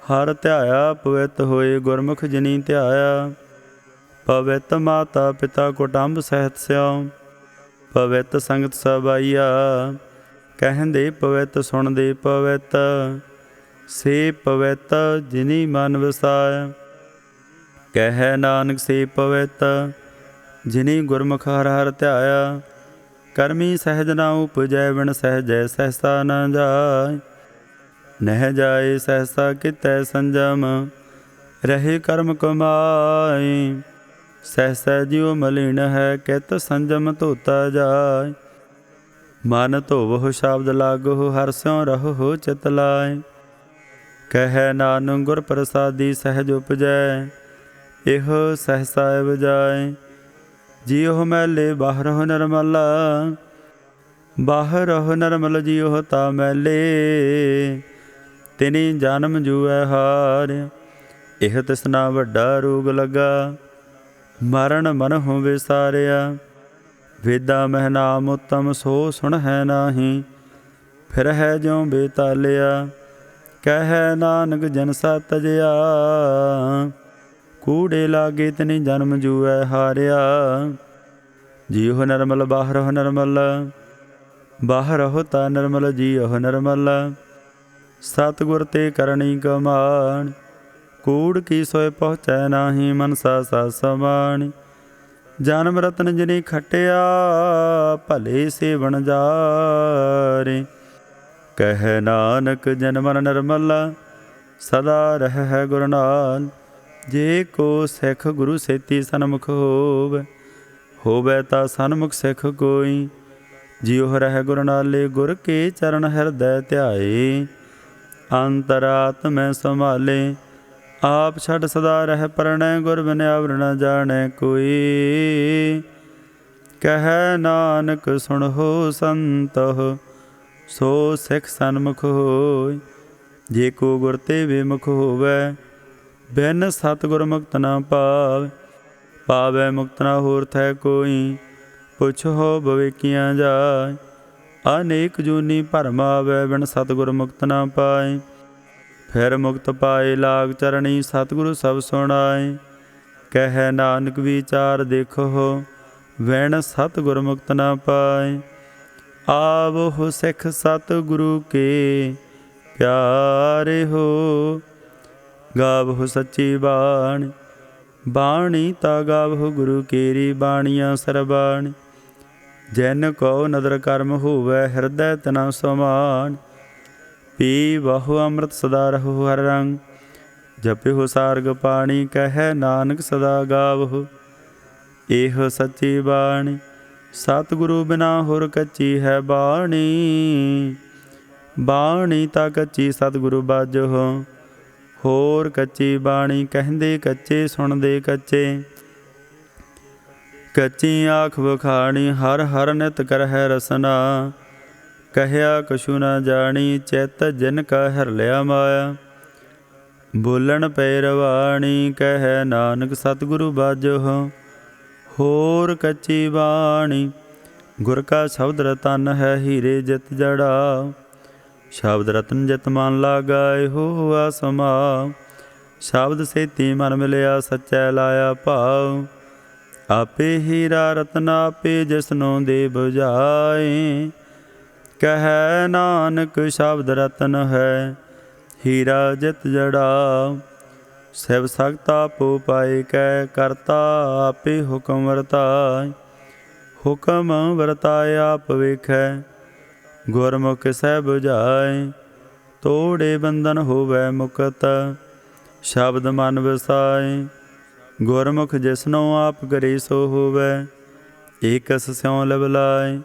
ਹਰਿ ਧਿਆਇਆ ਪਵਿੱਤ ਹੋਏ, ਗੁਰਮੁਖ ਜਿਨੀ ਧਿਆਇਆ। ਪਵਿੱਤ ਮਾਤਾ ਪਿਤਾ ਕੁਟੰਬ ਸਹਿਤ ਸਿਉ, ਪਵਿੱਤ ਸੰਗਤ ਸਭ ਆਈਆ। ਕਹਿੰਦੇ ਪਵਿੱਤ ਸੁਣਦੇ ਪਵਿੱਤ, ਸੇ ਪਵਿੱਤ ਜਿਨੀ ਮਨ ਵਸਾਇਆ। ਕਹਿ ਨਾਨਕ ਸੇ ਪਵਿੱਤ, ਜਿਨੀ ਗੁਰਮੁਖ ਹਰਿ ਹਰਿ ਧਿਆਇਆ। ਕਰਮੀ ਸਹਿਜ ਨਾ ਉਪਜੈ, ਬਿਨ ਸਹਿਜੈ ਸਹਿਸਾ ਨ ਜਾਇ। ਨਹਿ ਜਾਏ ਸਹਿਸਾ ਕਿਤੈ ਸੰਜਮ, ਰਹੇ ਕਰਮ ਕਮਾਈ। ਸਹਿਸਾ ਜਿਉ ਮਲਿਨ ਹੈ, ਕਿਤ ਸੰਜਮ ਧੋਤਾ ਜਾਇ। ਮਨ ਧੋਵਹੁ ਸ਼ਬਦ ਲਾਗਹੁ, ਹਰਿ ਸਿਉ ਰਹਹੁ ਚਿਤ ਲਾਇ। ਕਹਿ ਨਾਨਕ ਗੁਰ ਪ੍ਰਸਾਦੀ ਸਹਿਜ ਉਪਜੈ, ਇਹੋ ਸਹਸਾ ਬਜਾਏ। ਜਿਉ ਮੈਲੇ ਬਾਹਰੋ ਨਿਰਮਲ, ਬਾਹਰੋ ਨਿਰਮਲ ਜਿਉ ਤਾ ਮੈਲੇ। ਤਿਨੀ ਜਨਮ ਜੂਐ ਹਾਰਿ, ਇਹ ਤਿਸਨਾ ਵੱਡਾ ਰੋਗ ਲੱਗਾ। ਮਰਨ ਮਨਹੁ ਵਿਸਾਰਿਆ, ਵੇਦਾ ਮਹਿ ਨਾਮ ਉਤਮ ਸੋ ਸੁਣਹਿ ਨਾਹੀ। ਫਿਰਹਿ ਜਿਉ ਬੇਤਾਲਿਆ, ਕਹਿ ਨਾਨਕ ਜਨ ਸਾ ਤਜਿਆ। ਕੂੜੇ ਲਾਗੇ ਤਿਨੀ ਜਨਮ ਜੂਐ ਹਾਰਿਆ। ਜਿਉ ਨਿਰਮਲ ਬਾਹਰੋ ਨਿਰਮਲ, ਬਾਹਰੋ ਤਾ ਨਿਰਮਲ ਜਿਉ ਨਿਰਮਲ। ਸਤਿਗੁਰ ਤੇ ਕਰਨੀ ਕਮਾਣ, ਕੂੜ ਕੀ ਸੋਇ ਪਹੁੰਚੈ ਨਾਹੀ। ਮਨਸਾ ਸਾ ਸਮਾਣ, ਜਨਮ ਰਤਨ ਜਿਨੀ ਖਟਿਆ, ਭਲੇ ਸੇਵਨ ਜਾਰੇ। ਕਹਿ ਨਾਨਕ ਜਨ ਮਨ ਨਿਰਮਲ, ਸਦਾ ਰਹਿ ਗੁਰ ਨਾਲ। ਜੇ ਕੋ ਸਿੱਖ ਗੁਰੂ ਸੇਤੀ ਸਨਮੁਖ ਹੋਵੈ, ਹੋਵੈ ਤਾ ਸਨਮੁਖ ਸਿੱਖ ਕੋਈ। ਜਿਉ ਰਹਿ ਗੁਰ ਨਾਲੇ, ਗੁਰ ਕੇ ਚਰਨ ਹਿਰਦੈ ਧਿਆਏ। ਅੰਤਰਾਤਮੈ ਸੰਭਾਲੇ, ਆਪ ਛੱਡ ਸਦਾ ਰਹਿ ਪਰਣੈ। ਗੁਰ ਬਿਨ ਅਵਰ ਨ ਜਾਣੈ ਕੋਈ। ਕਹਿ ਨਾਨਕ ਸੁਣਹੁ ਸੰਤਹੁ, ਸੋ ਸਿੱਖ ਸਨਮੁਖ ਹੋਇ। ਜੇ ਕੋ ਗੁਰ ਤੇ ਵਿਮੁਖ ਹੋਵੈ, ਬਿਨ ਸਤਿਗੁਰ ਮੁਕਤ ਨਾ ਪਾਵੈ। ਪਾਵੈ ਮੁਕਤ ਨਾ ਹੋਰ ਥੈ ਕੋਈ, ਪੁੱਛੋ ਬਵੇਕੀਆਂ ਜਾਇ। ਅਨੇਕ ਜੂਨੀ ਭਰਮ ਆਵੈ, ਬਿਨ ਸਤਿਗੁਰ ਮੁਕਤ ਨਾ ਪਾਏ। ਫਿਰ ਮੁਕਤ ਪਾਏ ਲਾਗ ਚਰਣੀ, ਸਤਿਗੁਰੂ ਸਭ ਸੁਣਾਏ। ਕਹਿ ਨਾਨਕ ਵਿਚਾਰ ਦੇਖੋ, ਬਿਨ ਸਤਿਗੁਰ ਮੁਕਤ ਨਾ ਪਾਏ। ਆਵਹੁ ਸਿੱਖ ਸਤਿਗੁਰੂ ਕੇ ਪਿਆਰੇ ਹੋ, ਗਾਵਹੁ ਸੱਚੀ ਬਾਣੀ। ਬਾਣੀ ਤਾ ਗਾਵਹੁ ਗੁਰੂ ਕੇਰੀ, ਬਾਣੀਆਂ ਸਰਬਾਣੀ। ਜਿਨ ਕੋ ਨਦਰ ਕਰਮ ਹੋਵੈ, ਹਿਰਦੈ ਤਨਾ ਸਮਾਨ। ਪੀਵਹੁ ਅੰਮ੍ਰਿਤ ਸਦਾ ਰਹੋ ਹਰਿ ਰੰਗ, ਜਪਿਹੁ ਸਾਰਗ ਪਾਣੀ। ਕਹਿ ਨਾਨਕ ਸਦਾ ਗਾਵਹੁ ਇਹੋ ਸੱਚੀ ਬਾਣੀ। ਸਤਿਗੁਰੂ ਬਿਨਾ ਹੋਰ ਕੱਚੀ ਹੈ ਬਾਣੀ, ਬਾਣੀ ਤਾ ਕੱਚੀ ਸਤਿਗੁਰੂ ਬਾਝਹੁ। ਹੋਰ ਕੱਚੀ ਬਾਣੀ ਕਹਿੰਦੇ ਕੱਚੇ, ਸੁਣਦੇ ਕੱਚੇ। ਕੱਚੀ ਆਖ ਵਖਾਣੀ, ਹਰ ਹਰ ਨਿਤ ਕਰਹਿ ਰਸਨਾ। ਕਹਿਆ ਕਛੂ ਨਾ ਜਾਣੀ, ਚਿਤ ਜਿਨ ਕਾ ਹਰਿ ਲਿਆ ਮਾਇਆ। ਬੋਲਣ ਪੈ ਰਵਾਣੀ, ਕਹਿ ਨਾਨਕ ਸਤਿਗੁਰੂ ਬਾਝਹੁ। ਹੋਰ ਕੱਚੀ ਬਾਣੀ, ਗੁਰ ਕਾ ਸ਼ਬਦ ਰਤਨ ਹੈ, ਹੀਰੇ ਜਿਤ ਜੜਾ। ਸ਼ਬਦ ਰਤਨ ਜਿਤ ਮਨ ਲਾਗਾਏ, ਹੋਆ ਸਮਾਉ। ਸ਼ਬਦ ਸੇਤੀ ਮਨ ਮਿਲਿਆ, ਸੱਚੈ ਲਾਇਆ ਭਾਉ। ਆਪੇ ਹੀਰਾ ਰਤਨ ਆਪੇ, ਜਿਸਨੂੰ ਦੇ ਬੁਝਾਏ। ਕਹਿ ਨਾਨਕ ਸ਼ਬਦ ਰਤਨ ਹੈ, ਹੀਰਾ ਜਿਤ ਜੜਾ। ਸਿਵ ਸਖਤ ਆਪੋ ਪਾਏ, ਕਹਿ ਕਰਤਾ ਆਪੇ ਹੁਕਮ ਵਰਤਾਏ। ਹੁਕਮ ਵਰਤਾਏ ਆਪ ਵੇਖੈ, ਗੁਰਮੁਖ ਸਹਿ ਬੁਝਾਏ। ਤੋੜੇ ਬੰਧਨ ਹੋਵੈ ਮੁਕਤ, ਸ਼ਬਦ ਮਨ ਵਸਾਏ। ਗੁਰਮੁਖ ਜਿਸਨੂੰ ਆਪ ਕਰੇ ਸੋ ਹੋਵੈ, ਏਕਸ ਸਿਉ ਲਵ ਲਾਏ।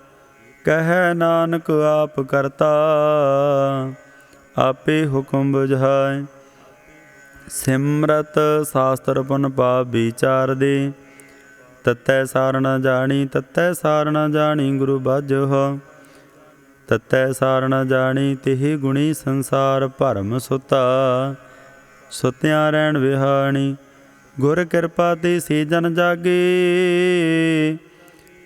ਕਹਿ ਨਾਨਕ ਆਪ ਕਰਤਾ, ਆਪੇ ਹੁਕਮ ਬੁਝਾਏ। ਸਿਮਰਤ ਸਾਸਤਰ ਪੁਨ ਪਾਪ ਵਿਚਾਰ ਦੇ, ਤਤੈ ਸਾਰ ਨ ਜਾਣੀ। ਤਤੈ ਸਾਰ ਨ ਜਾਣੀ ਗੁਰੂ ਬਾਝਹੁ, ਤਤੈ ਸਾਰ ਨ ਜਾਣੀ। ਤਿਹ ਗੁਣੀ ਸੰਸਾਰ ਭਰਮ ਸੁਤਾ, ਸੁਤਿਆਂ ਰਹਿਣ ਵਿਹਾਣੀ। ਗੁਰ ਕਿਰਪਾ ਤੇ ਸੇ ਜਨ ਜਾਗੇ,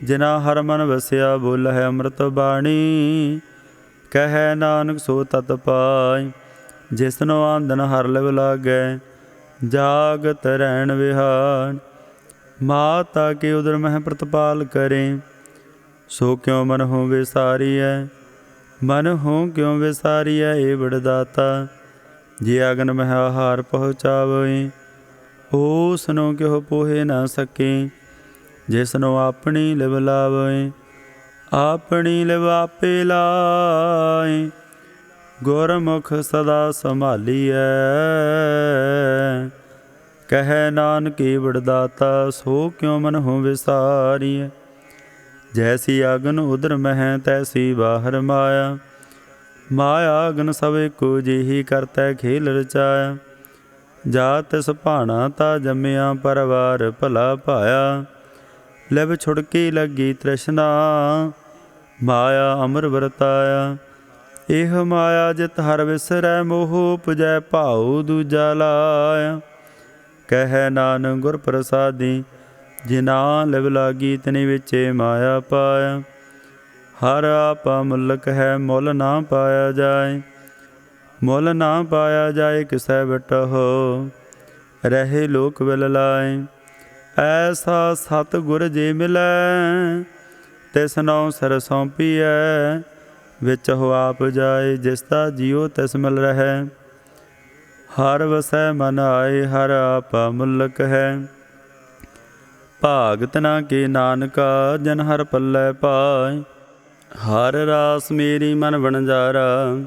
ਜਿਨਾ ਹਰ ਮਨ ਵਸਿਆ। ਬੋਲਹਿ ਅੰਮ੍ਰਿਤ ਬਾਣੀ, ਕਹਿ ਨਾਨਕ ਸੋ ਤਤ ਪਾਇ। ਜਿਸਨੂੰ ਆਂਦਨ ਹਰਿ ਲਿਵ ਲਾਗੈ, ਜਾਗਤ ਰਹਿਣ ਵਿਹਾਣ। ਮਾਤਾ ਕੇ ਉਦਰ ਮਹਿ ਪ੍ਰਤਪਾਲ ਕਰੇ, ਸੋ ਕਿਉ ਮਨਹੁ ਵਿਸਾਰੀਐ। ਮਨਹੁ ਕਿਉ ਵਿਸਾਰੀਐ, ਏ ਵਡਦਾਤਾ। ਜੇ ਅਗਨ ਮਹਿ ਆਹਾਰ ਪਹੁੰਚਾਵੇ, ਓਸਨੂੰ ਕਿਉ ਪੋਹੇ ਨਾ ਸਕੇ। ਜਿਸਨੂੰ ਆਪਣੀ ਲਿਵ ਲਾਵੇ, ਆਪਣੀ ਲਿਵ ਆਪੇ ਲਾਏ। ਗੁਰਮੁਖ ਸਦਾ ਸੰਭਾਲੀਐ, ਕਹਿ ਨਾਨਕ ਏ ਵਡਦਾਤਾ। ਸੋ ਕਿਉ ਮਨਹੁ ਵਿਸਾਰੀਐ। ਜੈਸੀ ਅਗਨ ਉਦਰ ਮਹਿ, ਤੈਸੀ ਬਾਹਰ ਮਾਇਆ। ਮਾਇਆ ਅਗਨ ਸਭ ਏਕੋ, ਜਿਹੀ ਕਰਤੈ ਖੇਲ ਰਚਾਇਆ। ਜਾ ਤਿਸ ਭਾਣਾ ਤਾ ਜੰਮਿਆ ਪਰਵਾਰ ਭਲਾ ਭਾਇਆ। ਲਿਵ ਛੁੜਕੀ ਲੱਗੀ ਤ੍ਰਿਸ਼ਨਾ ਮਾਇਆ ਅਮਰ ਵਰਤਾਇਆ। ਇਹ ਮਾਇਆ ਜਿਤ ਹਰ ਵਿਸਰੈ ਮੋਹ ਉਪਜੈ ਭਾਉ ਦੂਜਾ ਲਾਇਆ। ਕਹਿ ਨਾਨਕ ਗੁਰ ਪ੍ਰਸਾਦੀ ਜਿਨਾ ਲਿਵ ਲਾਗੀ ਤਿਨੀ ਵਿੱਚੇ ਮਾਇਆ ਪਾਇਆ। ਹਰ ਆਪਾ ਮੁਲਕ ਹੈ ਮੁੱਲ ਨਾ ਪਾਇਆ ਜਾਏ। ਮੁੱਲ ਨਾ ਪਾਇਆ ਜਾਏ ਕਿਸੈ ਬਟਹੁ ਰਹੇ ਲੋਕ ਵਿਲ ਲਾਏ। ਐਸਾ ਸਤ ਗੁਰ ਜੇ ਮਿਲੈ ਤਿਸ ਨਉ ਸਿਰ ਸੌਂਪੀਐ। ਵਿੱਚ ਹੋ ਆਪ ਜਾਏ ਜਿਸ ਦਾ ਜੀਉ ਤਿਸ ਮਿਲ ਰਹਿ। ਹਰ ਵਸੈ ਮਨ ਆਏ ਹਰ ਆਪਾ ਮੁਲਕ ਹੈ। ਭਾਗਤ ਨਾ ਕੇ ਨਾਨਕਾ ਜਨ ਹਰ ਪੱਲੇ ਪਾਏ। ਹਰ ਰਾਸ ਮੇਰੀ ਮਨ ਵਣਜਾਰਾ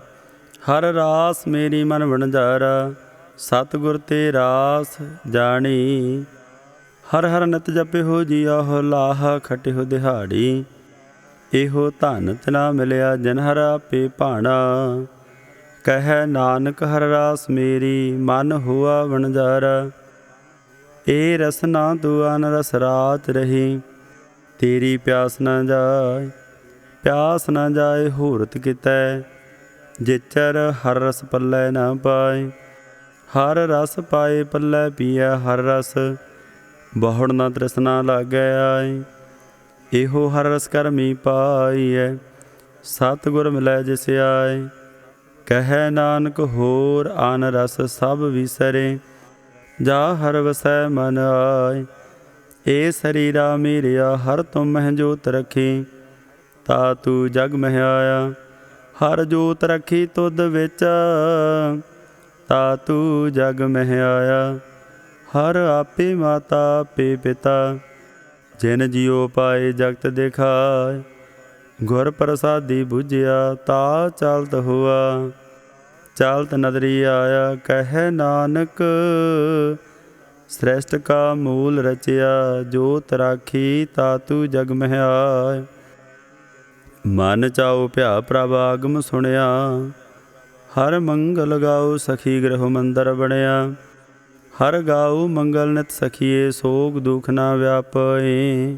ਹਰ ਰਾਸ ਮੇਰੀ ਮਨ ਵਣਜਾਰਾ। ਸਤਿਗੁਰ ਤੇ ਰਾਸ ਜਾਣੀ ਹਰ ਹਰ ਨਿਤ ਜਪਿਓ ਜੀਓ ਲਾਹ ਖਟਿਓ ਦਿਹਾੜੀ। ਇਹੋ ਧਨ ਤਿਨਾ ਮਿਲਿਆ ਜਨ ਹਰ ਆਪੇ ਭਾਣਾ। ਕਹਿ ਨਾਨਕ ਹਰ ਰਾਸ ਮੇਰੀ ਮਨ ਹੁਆ ਵਣਜਾਰਾ। ਏ ਰਸਨਾ ਤੂੰ ਅਨ ਰਸ ਰਾਤ ਰਹੀ ਤੇਰੀ ਪਿਆਸ ਨਾ ਜਾਏ। ਪਿਆਸ ਨਾ ਜਾਏ ਹੂਰਤ ਕਿਤੈ ਜਿਚਰ ਹਰ ਰਸ ਪੱਲੇ ਨਾ ਪਾਏ। ਹਰ ਰਸ ਪਾਏ ਪੱਲੇ ਪੀਐ ਹਰ ਰਸ ਬਹੁੜ ਨਾ ਤ੍ਰਿਸ਼ਨਾ ਲਾਗੈ ਆਏ। ਇਹੋ ਹਰ ਰਸ ਕਰਮੀ ਪਾਈਐ ਸਤਿਗੁਰ ਮਿਲੈ ਜਿਸ ਆਏ। ਕਹਿ ਨਾਨਕ ਹੋਰ ਆਨ ਰਸ ਸਭ ਵਿਸਰੇ ਜਾ ਹਰ ਵਸੈ ਮਨ ਆਏ। ਏ ਸਰੀਰਾ ਮੇਰਿਆ ਹਰ ਤੁਮ ਮਹਿ ਜੋਤ ਰੱਖੀ ਤਾ ਤੂੰ ਜਗ ਮਹਿ ਆਇਆ। ਹਰ ਜੋਤ ਰੱਖੀ ਤੁਧ ਵਿੱਚ ਤਾ ਤੂੰ ਜਗ ਮਹਿ ਆਇਆ। ਹਰ ਆਪੇ ਮਾਤਾ ਆਪੇ ਪਿਤਾ ਜਿਨ ਜੀਉ ਪਾਏ ਜਗਤ ਦਿਖਾਏ। ਗੁਰ ਪ੍ਰਸਾਦੀ ਬੁਝਿਆ ਤਾ ਚਲਤ ਹੁਆ ਚਲਤ ਨਦਰੀ ਆਇਆ। ਕਹਿ ਨਾਨਕ ਸ੍ਰੇਸ਼ਟ ਕਾ ਮੂਲ ਰਚਿਆ ਜੋਤ ਰਾਖੀ ਤਾ ਤੂੰ ਜਗ ਮਹਿ ਆਏ। ਮਨ ਚਾਉ ਭਿਆ ਪ੍ਰਭ ਆਗਮ ਸੁਣਿਆ ਹਰ ਮੰਗਲ ਗਾਉ ਸਖੀ ਗ੍ਰਹਿ ਮੰਦਰ ਬਣਿਆ। ਹਰ ਗਾਉ ਮੰਗਲ ਨਿਤ ਸਖੀਏ ਸੋਗ ਦੁਖ ਨਾ ਵਿਆਪੇ।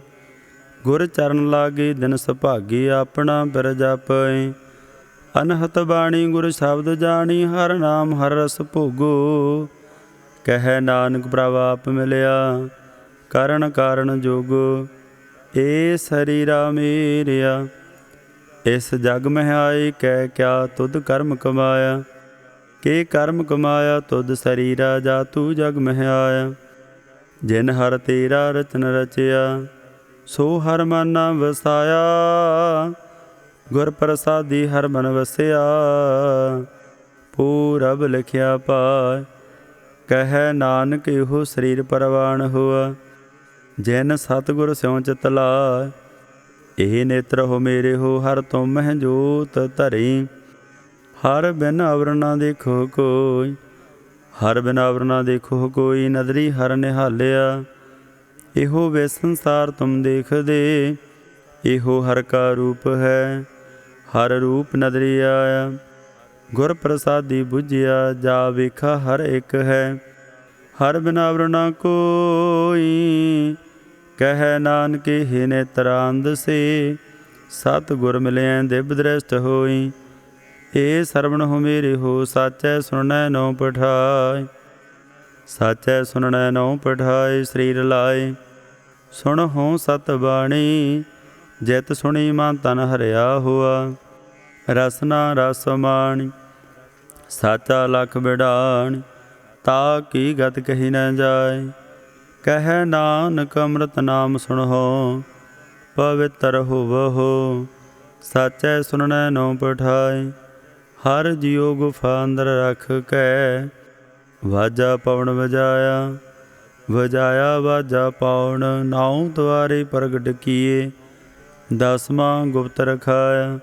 ਗੁਰ ਚਰਨ ਲਾਗੇ ਦਿਨ ਸੁਭਾਗੀ ਆਪਣਾ ਬਿਰ ਜਾਪੇ। ਅਨਹਤ ਬਾਣੀ ਗੁਰ ਸ਼ਬਦ ਜਾਣੀ ਹਰ ਨਾਮ ਹਰ ਰਸ ਭੋਗੋ। ਕਹਿ ਨਾਨਕ ਪ੍ਰਭ ਆਪ ਮਿਲਿਆ ਕਰਨ ਕਾਰਨ ਜੋਗੋ। ਏ ਸਰੀਰਾ ਮੇਰਿਆ ਇਸ ਜਗ ਮਹਿ ਆਏ। ਕਹਿ ਕਿਆ ਤੁਧ ਕਰਮ ਕਮਾਇਆ ਕੇ ਕਰਮ ਕਮਾਇਆ ਤੁਧ ਸਰੀਰਾ ਜਾ ਤੂੰ ਜਗ ਮਹਿ ਆਇਆ। ਜਿਨ ਹਰ ਤੇਰਾ ਰਚਨ ਰਚਿਆ ਸੋ ਹਰ ਮਨ ਨਾ ਵਸਾਇਆ। ਗੁਰ ਪ੍ਰਸਾਦੀ ਹਰ ਮਨ ਵਸਿਆ ਪੂਰਬ ਲਿਖਿਆ ਪਾਇ। ਕਹਿ ਨਾਨਕ ਇਹੋ ਸਰੀਰ ਪਰਵਾਨ ਹੋਆ ਜਿਨ ਸਤਿਗੁਰ ਸਿਉ ਚਿਤ ਲਾਇ। ਇਹ ਨੇਤਰ ਹੋ ਮੇਰੇ ਹੋ ਹਰ ਤੁਮ ਮਹਿ ਜੋਤ ਧਰੀ। ਹਰ ਬਿਨ ਅਵਰ ਨਾ ਦੇਖੋ ਕੋਈ ਹਰ ਬਿਨ ਅਵਰ ਨਾ ਦੇਖੋ ਕੋਈ। ਨਦਰੀ ਹਰ ਨਿਹਾਲਿਆ ਇਹੋ ਵੇ ਸੰਸਾਰ ਤੁਮ ਦੇਖਦੇ। ਇਹੋ ਹਰ ਕਾ ਰੂਪ ਹੈ ਹਰ ਰੂਪ ਨਦਰੀ ਆਇਆ। ਗੁਰ ਪ੍ਰਸਾਦੀ ਬੁਝਿਆ ਜਾ ਵੇਖਾ ਹਰ ਇੱਕ ਹੈ ਹਰ ਬਿਨ ਅਵਰ ਨਾ ਕੋਈ। ਕਹਿ ਨਾਨਕ ਇਹ ਨੇਤਰਾਂਦ ਸੇ ਸਤਿਗੁਰ ਮਿਲਿਆ ਦਿਵ ਦ੍ਰਿਸ਼ਟ ਹੋਈ। ਏ ਸਰਵਣ ਹੋ ਮੇਰੇ ਹੋ ਸਾਚੈ ਸੁਣੈ ਨਉ ਪਠਾਇ। ਸਾਚੈ ਸੁਣੈ ਨਉ ਪਠਾਇ ਸਰੀਰ ਲਾਏ। ਸੁਣ ਹੋ ਸਤ ਬਾਣੀ ਜਿਤ ਸੁਣੀ ਮਨ ਤਨ ਹਰਿਆ ਹੋਆ। ਰਸਨਾ ਰਸ ਮਾਣੀ ਸਾਚਾ ਲਖ ਬਿਡਾਣੀ ਤਾ ਕੀ ਗਤ ਕਹੀ ਨ ਜਾਏ। ਕਹਿ ਨਾਨਕ ਅੰਮ੍ਰਿਤ ਨਾਮ ਸੁਣਹੁ ਪਵਿੱਤਰ ਹੋਵਹੁ। ਸਾਚੈ ਸੁਣਨੈ ਨਉ ਪਠਾਇ ਹਰ ਜੀਉ ਗੁਫਾ ਅੰਦਰ ਰਖ ਕੇ। ਵਾਜਾ ਪਵਨ ਵਜਾਇਆ ਵਜਾਇਆ ਵਾਜਾ ਪਾਉਣ ਨਾਉ ਦੁਆਰੇ ਪ੍ਰਗਟ ਕੀਏ। ਦਸਵਾਂ ਗੁਪਤ ਰਖਾਇਆ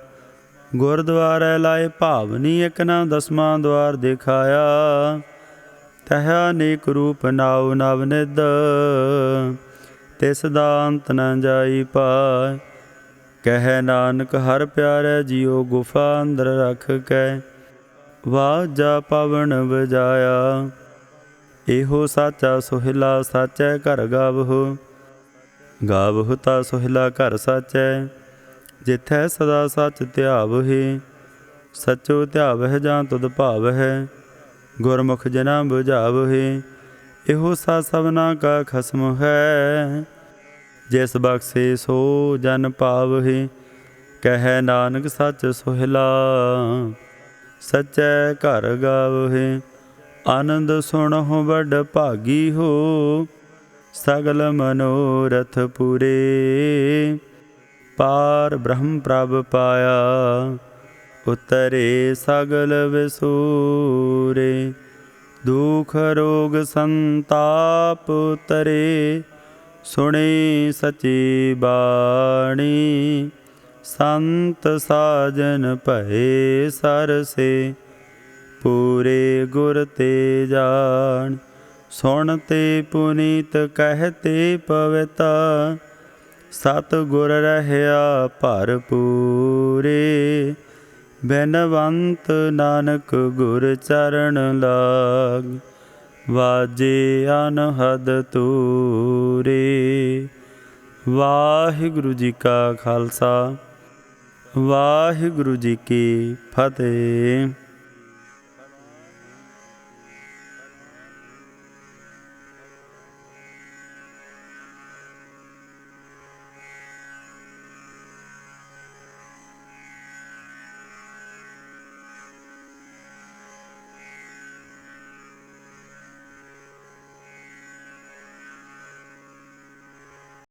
ਗੁਰਦੁਆਰੇ ਲਾਏ ਭਾਵਨੀ ਇੱਕ ਨਾ ਦਸਵਾਂ ਦੁਆਰ ਦਿਖਾਇਆ। ਤਹ ਅਨੇਕ ਰੂਪ ਨਾਉ ਨਵ ਨਿਧ ਤਿਸ ਦਾ ਅੰਤ ਨ ਜਾਈ ਪਾਇ। ਕਹਿ ਨਾਨਕ ਹਰ ਪਿਆਰੇ ਜੀਉ ਗੁਫਾ ਅੰਦਰ ਰਖ ਕੇ। ਵਾਜਾ ਪਵਨ ਵਜਾਇਆ ਇਹੋ ਸਾਚਾ ਸੋਹਿਲਾ ਸਾਚੈ ਘਰ ਗਾਵਹੁ। ਗਾਵਹੁ ਤਾ ਸੋਹਿਲਾ ਘਰ ਸਾਚੈ, ਜਿਥੈ ਸਦਾ ਸਚ ਧਿਆਵਹਿ। ਸਚੋ ਧਿਆਵਹਿ ਜਾਂ ਤੁਧ ਭਾਵਹਿ, ਗੁਰਮੁਖ ਜਨਾ ਬੁਝਾਵਹਿ। ਇਹੋ ਸਾ ਸਭਨਾ ਕਾ ਖਸਮ ਹੈ, ਜਿਸ ਬਖਸ਼ੇ ਸੋ ਜਨ ਪਾਵਹਿ। ਕਹਿ ਨਾਨਕ ਸੱਚ ਸੋਹਿਲਾ, ਸਚੈ ਘਰ ਗਾਵਹਿ। ਆਨੰਦ ਸੁਣਹੁ ਵੱਡ ਭਾਗੀ ਹੋ, ਸਗਲ ਮਨੋਰਥ ਪੂਰੇ। ਪਾਰ ਬ੍ਰਹਮ ਪ੍ਰਭ ਪਾਇਆ, ਉਤਰੇ ਸਗਲ ਵਿਸੂਰੇ। ਦੁਖ ਰੋਗ ਸੰਤਾਪ ਉਤਰੇ, ਸੁਣੀ ਸਚੀ ਬਾਣੀ। ਸੰਤ ਸਾਜਨ ਭਏ ਸਰਸੇ, ਪੂਰੇ ਗੁਰ ਤੇ ਜਾਣ। ਸੁਣ ਤੇ ਪੁਨੀਤ ਕਹਿਤੇ ਪਵਿੱਤ, ਸਤ ਗੁਰ ਰਹਿਆ ਭਰਪੂਰੇ। ਬਿਨਵੰਤ ਨਾਨਕ ਗੁਰ ਚਰਨ ਲਾਗ, ਵਾਜੇ ਅਨਹਦ ਤੂਰੇ। ਵਾਹਿਗੁਰੂ ਜੀ ਕਾ ਖਾਲਸਾ, ਵਾਹਿਗੁਰੂ ਜੀ ਕੀ ਫਤਿਹ।